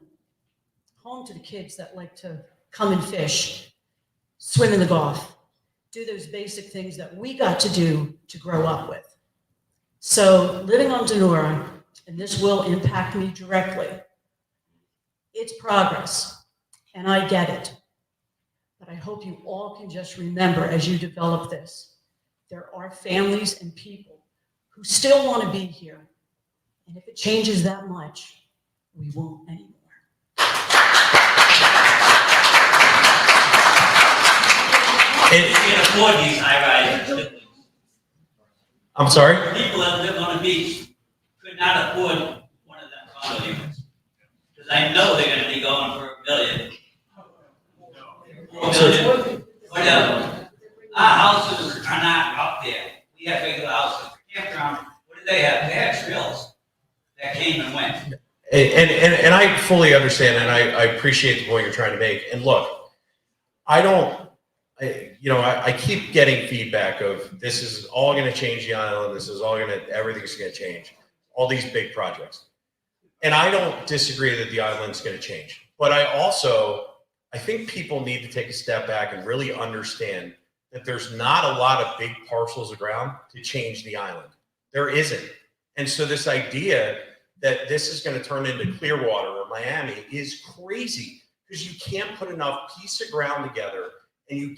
Home to the kids that like to come and fish, swim in the Gulf, do those basic things that we got to do to grow up with. So living on Denora, and this will impact me directly, it's progress, and I get it. But I hope you all can just remember as you develop this, there are families and people who still want to be here. And if it changes that much, we won't anymore. You can afford these high-rise buildings. I'm sorry? People that live on the beach could not afford one of them condo units. Because I know they're going to be going for $1 million But our houses are not up there. We have regular houses. Campground, what did they have? They had trails that came and went. And I fully understand, and I appreciate the point you're trying to make. And look, I keep getting feedback of this is all going to change the island. This is all everything's going to change. All these big projects. And I don't disagree that the island's going to change. But I think people need to take a step back and really understand that there's not a lot of big parcels of ground to change the island. There isn't. And so this idea that this is going to turn into Clearwater or Miami is crazy because you can't put enough piece of ground together and you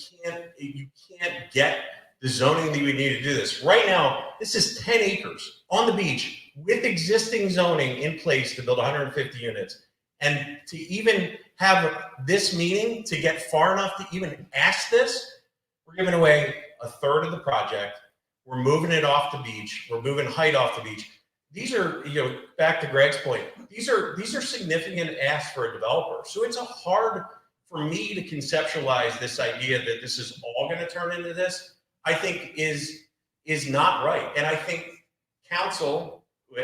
can't get the zoning that you would need to do this. Right now, this is 10 acres on the beach with existing zoning in place to build 150 units. And to even have this meeting, to get far enough to even ask this, we're giving away a third of the project. We're moving it off the beach. We're moving height off the beach. These are, back to Greg's point, these are significant asks for a developer. So it's hard for me to conceptualize this idea that this is all going to turn into this, I think is not right. And I think council,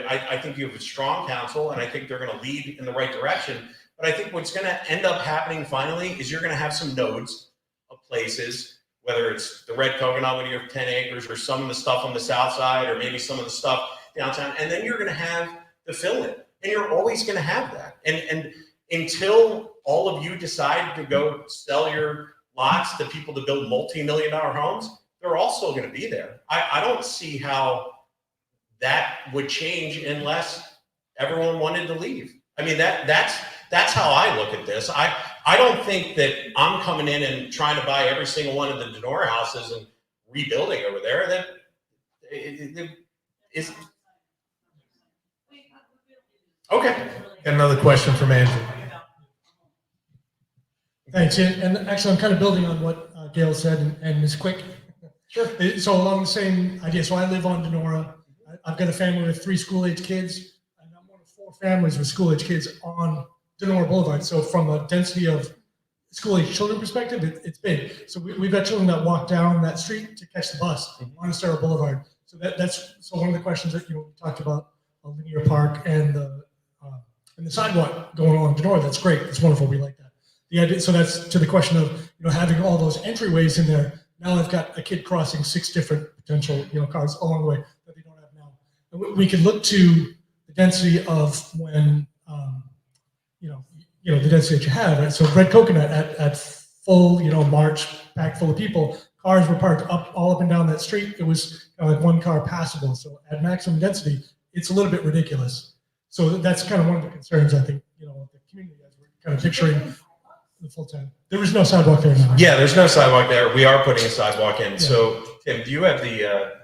I think you have a strong council, and I think they're going to lead in the right direction. But I think what's going to end up happening finally is you're going to have some nodes of places, whether it's the Red Coconut when you have 10 acres or some of the stuff on the south side or maybe some of the stuff downtown. And then you're going to have the fill-in. And you're always going to have that. And until all of you decide to go sell your lots to people to build multi-million-dollar homes, they're also going to be there. I don't see how that would change unless everyone wanted to leave. I mean, that's how I look at this. I don't think that I'm coming in and trying to buy every single one of the Denora houses and rebuilding over there. That is okay. Got another question from Andrew. Thanks. And actually, I'm kind of building on what Gail said and Ms. Quick. Sure. So along the same idea. So I live on Denora. I've got a family with 3 school-age kids, and I'm one of 4 families with school-age kids on Denora Boulevard. So from a density of school-age children perspective, it's big. So we've got children that walk down that street to catch the bus on Denora Boulevard. So that's one of the questions that we talked about a linear park and the sidewalk going on Denora. That's great. It's wonderful. We like that. The idea. So that's to the question of having all those entryways in there. Now I've got a kid crossing 6 different potential cars along the way that they don't have now. And we can look to the density of when the density that you have. Right? So Red Coconut at full March packed full of people, cars were parked all up and down that street. It was like 1 car passable. So at maximum density, it's a little bit ridiculous. So that's kind of one of the concerns I think the community as we're kind of picturing the full time. There was no sidewalk there now. Yeah, there's no sidewalk there. We are putting a sidewalk in. Yeah. So Tim, do you have the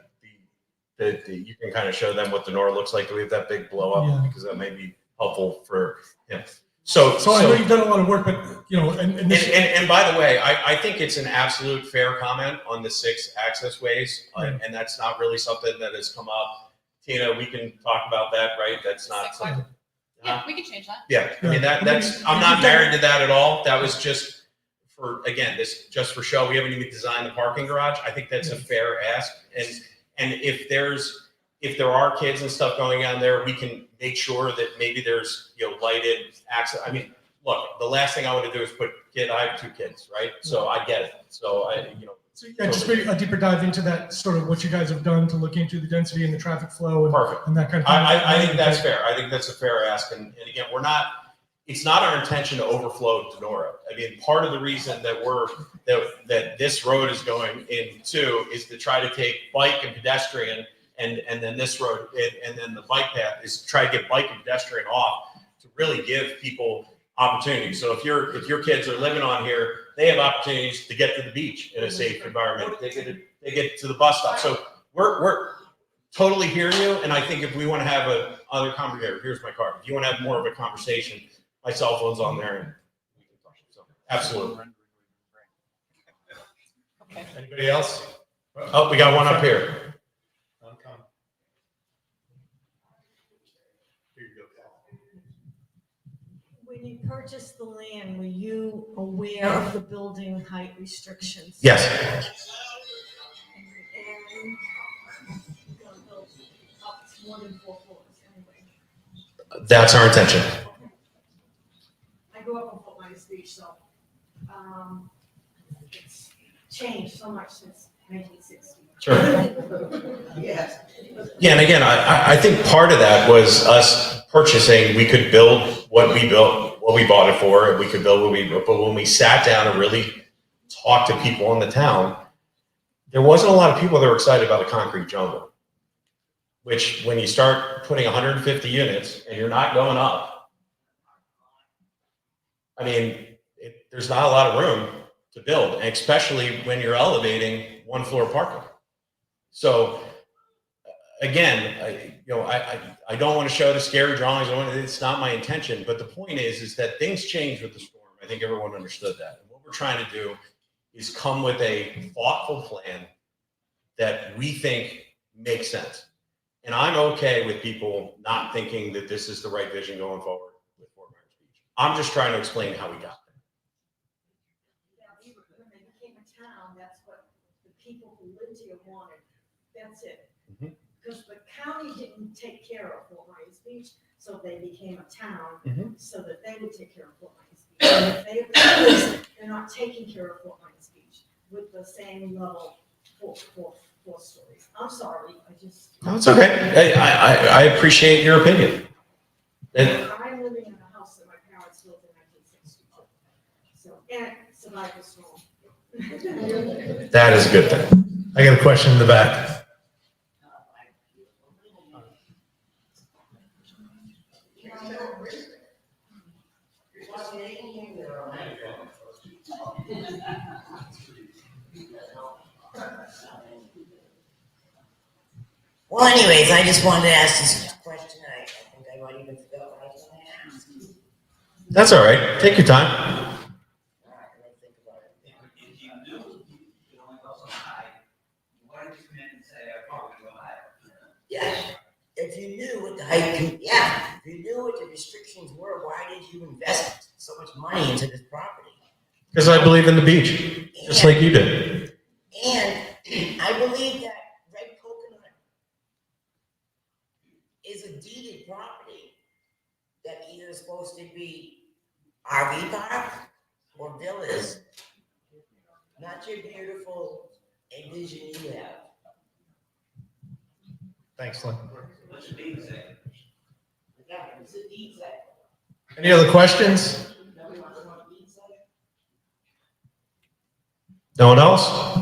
you can kind of show them what the Denora looks like? Do we have that big blow up? Yeah. Because that may be helpful for him. So I know you've done a lot of work, but and by the way, I think it's an absolute fair comment on the 6 access ways, and that's not really something that has come up. Tina, we can talk about that, right? That's not something. Yeah, we can change that. Yeah, I mean that's I'm not married to that at all. That was just just for show. We haven't even designed the parking garage. I think that's a fair ask, and if there are kids and stuff going on there, we can make sure that maybe there's lighted access. I mean, look, the last thing I want to do is I have 2 kids, right? So I get it. So So just maybe a deeper dive into that, sort of what you guys have done to look into the density and the traffic flow and that kind of thing. I think that's fair. I think that's a fair ask. And again, it's not our intention to overflow Denora. I mean, part of the reason that this road is going into is to try to take bike and pedestrian and then this road and then the bike path is to try to get bike and pedestrian off to really give people opportunities. So if your kids are living on here, they have opportunities to get to the beach in a safe environment. They get to the bus stop. So we're totally hearing you. And I think if we want to have another conversation, here's my card. If you want to have more of a conversation, my cell phone's on there and we can talk. So absolutely. Okay. Anybody else? Oh, we got one up here. When you purchased the land, were you aware of the building height restrictions? Yes. And you're gonna build up to more than 4 floors anyway. That's our intention. I grew up on Fort Myers Beach, so it's changed so much since 1960. Sure. Yes. Yeah, and again, I think part of that was us purchasing. We could build what we built, what we bought it for, and we could build what we built. But when we sat down and really talked to people in the town, there wasn't a lot of people that were excited about a concrete jungle. Which, when you start putting 150 units and you're not going up, I mean, there's not a lot of room to build, and especially when you're elevating 1-floor parking. So again, I don't want to show the scary drawings. It's not my intention, but the point is that things change with the storm. I think everyone understood that. And what we're trying to do is come with a thoughtful plan that we think makes sense. And I'm okay with people not thinking that this is the right vision going forward with Fort Myers Beach. I'm just trying to explain how we got there. When they became a town, that's what the people who lived here wanted. That's it. Mhm. Because the county didn't take care of Fort Myers Beach, so they became a town Mhm. so that they would take care of Fort Myers Beach. And if they abuse, they're not taking care of Fort Myers Beach with the same level four stories. I'm sorry, I just. No, it's okay. I appreciate your opinion. And I'm living in a house that my parents built in 1962. So, and survived the storm. that is a good thing. I got a question in the back. Well, anyways, I just wanted to ask this question. I think I might even forgot what I was going to ask. That's all right. Take your time. All right, let me think about it. If you knew you could only go so high, why did you come in and say, oh, we're gonna go higher? Yeah, if you knew what the height, if you knew what the restrictions were, why did you invest so much money into this property? Because I believe in the beach, just like you did. And I believe that Red Coconut is a deeded property that either is supposed to be RV park or villas, not your beautiful envision you have. Thanks, Lynn. What's the deed say? Yeah, it's a deed set. Any other questions? Nobody wants to know what deed set? No one else?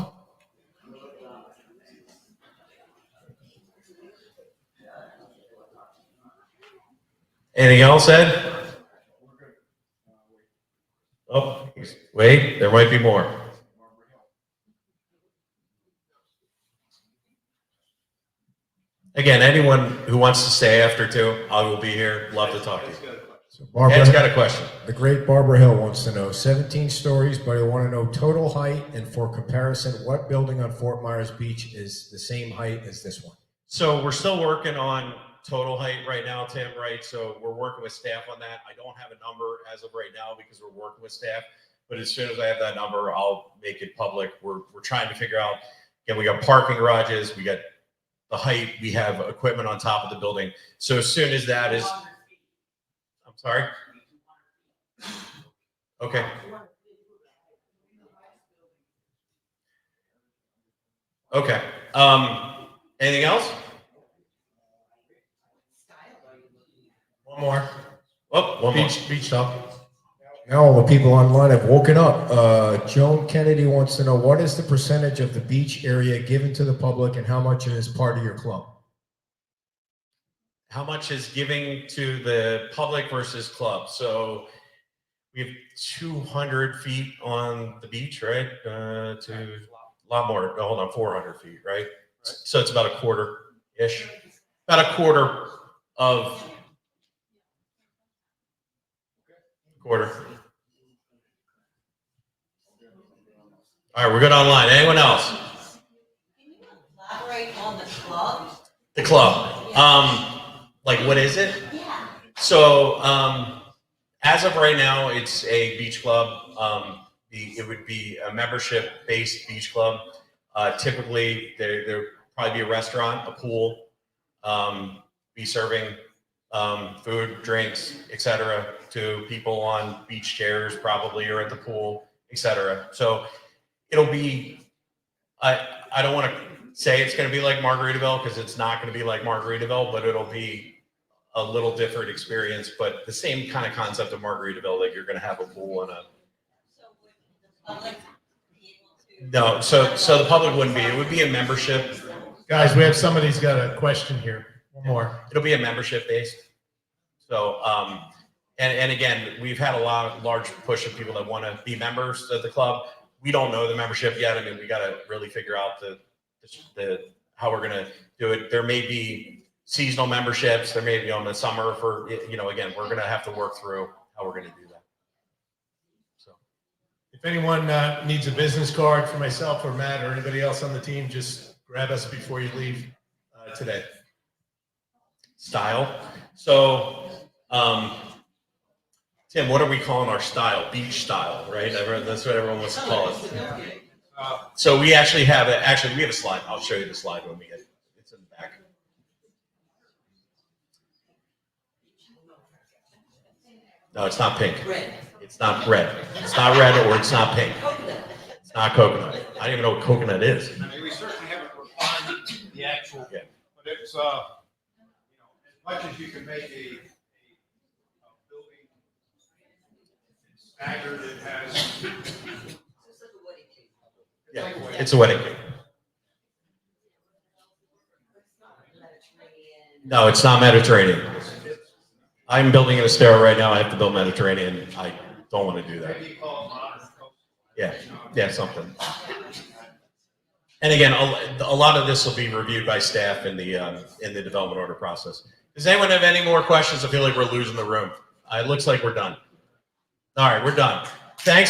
Anything else, Ed? Oh, wait, there might be more. Again, anyone who wants to stay after 2, I will be here. Love to talk to you. So Barbara, Ed's got a question. The great Barbara Hill wants to know 17 stories, but I want to know total height, and for comparison, what building on Fort Myers Beach is the same height as this one? So we're still working on total height right now, Tim, right? So we're working with staff on that. I don't have a number as of right now because we're working with staff, but as soon as I have that number, I'll make it public. We're trying to figure out, again, we got parking garages, we got the height, we have equipment on top of the building. So as soon as that is, I'm sorry? Okay. Okay. Anything else? One more. Oh, one more. Beach talk. Now all the people online have woken up. Joan Kennedy wants to know, what is the percentage of the beach area given to the public and how much is part of your club? How much is giving to the public versus club? So we have 200 feet on the beach, right? To a lot more. No, hold on, 400 feet, right? So it's about a quarter-ish. About a quarter of quarter. All right, we're good online. Anyone else? Can you elaborate on the club? The club. Like, what is it? Yeah. So As of right now, it's a beach club. It would be a membership-based beach club. Typically, there probably be a restaurant, a pool, be serving food, drinks, etc. to people on beach chairs, probably, or at the pool, etc. So it'll be. I don't want to say it's going to be like Margaritaville because it's not going to be like Margaritaville, but it'll be a little different experience, but the same kind of concept of Margaritaville, like you're going to have a pool and a. No, so the public wouldn't be. It would be a membership. Guys, we have somebody's got a question here. One more. It'll be a membership based. So, and again, we've had a large push of people that want to be members of the club. We don't know the membership yet. I mean, we got to really figure out the how we're going to do it. There may be seasonal memberships. There may be on the summer for, again, we're going to have to work through how we're going to do that. So, if anyone needs a business card for myself or Matt or anybody else on the team, just grab us before you leave today. Style. So, Tim, what are we calling our style? Beach style, right? That's what everyone wants to call it. So we actually have it. Actually, we have a slide. I'll show you the slide when we get it. It's in the back. No, it's not pink. Red. It's not red. It's not red or it's not pink. It's not coconut. I don't even know what coconut is. I mean, we certainly haven't refined the actual, but it's, as much as you can make a building staggered, it has. Yeah, it's a wedding cake. No, it's not Mediterranean. I'm building in Estero right now. I have to build Mediterranean. I don't want to do that. Yeah, something. And again, a lot of this will be reviewed by staff in the development order process. Does anyone have any more questions? I feel like we're losing the room. It looks like we're done. All right, we're done. Thanks.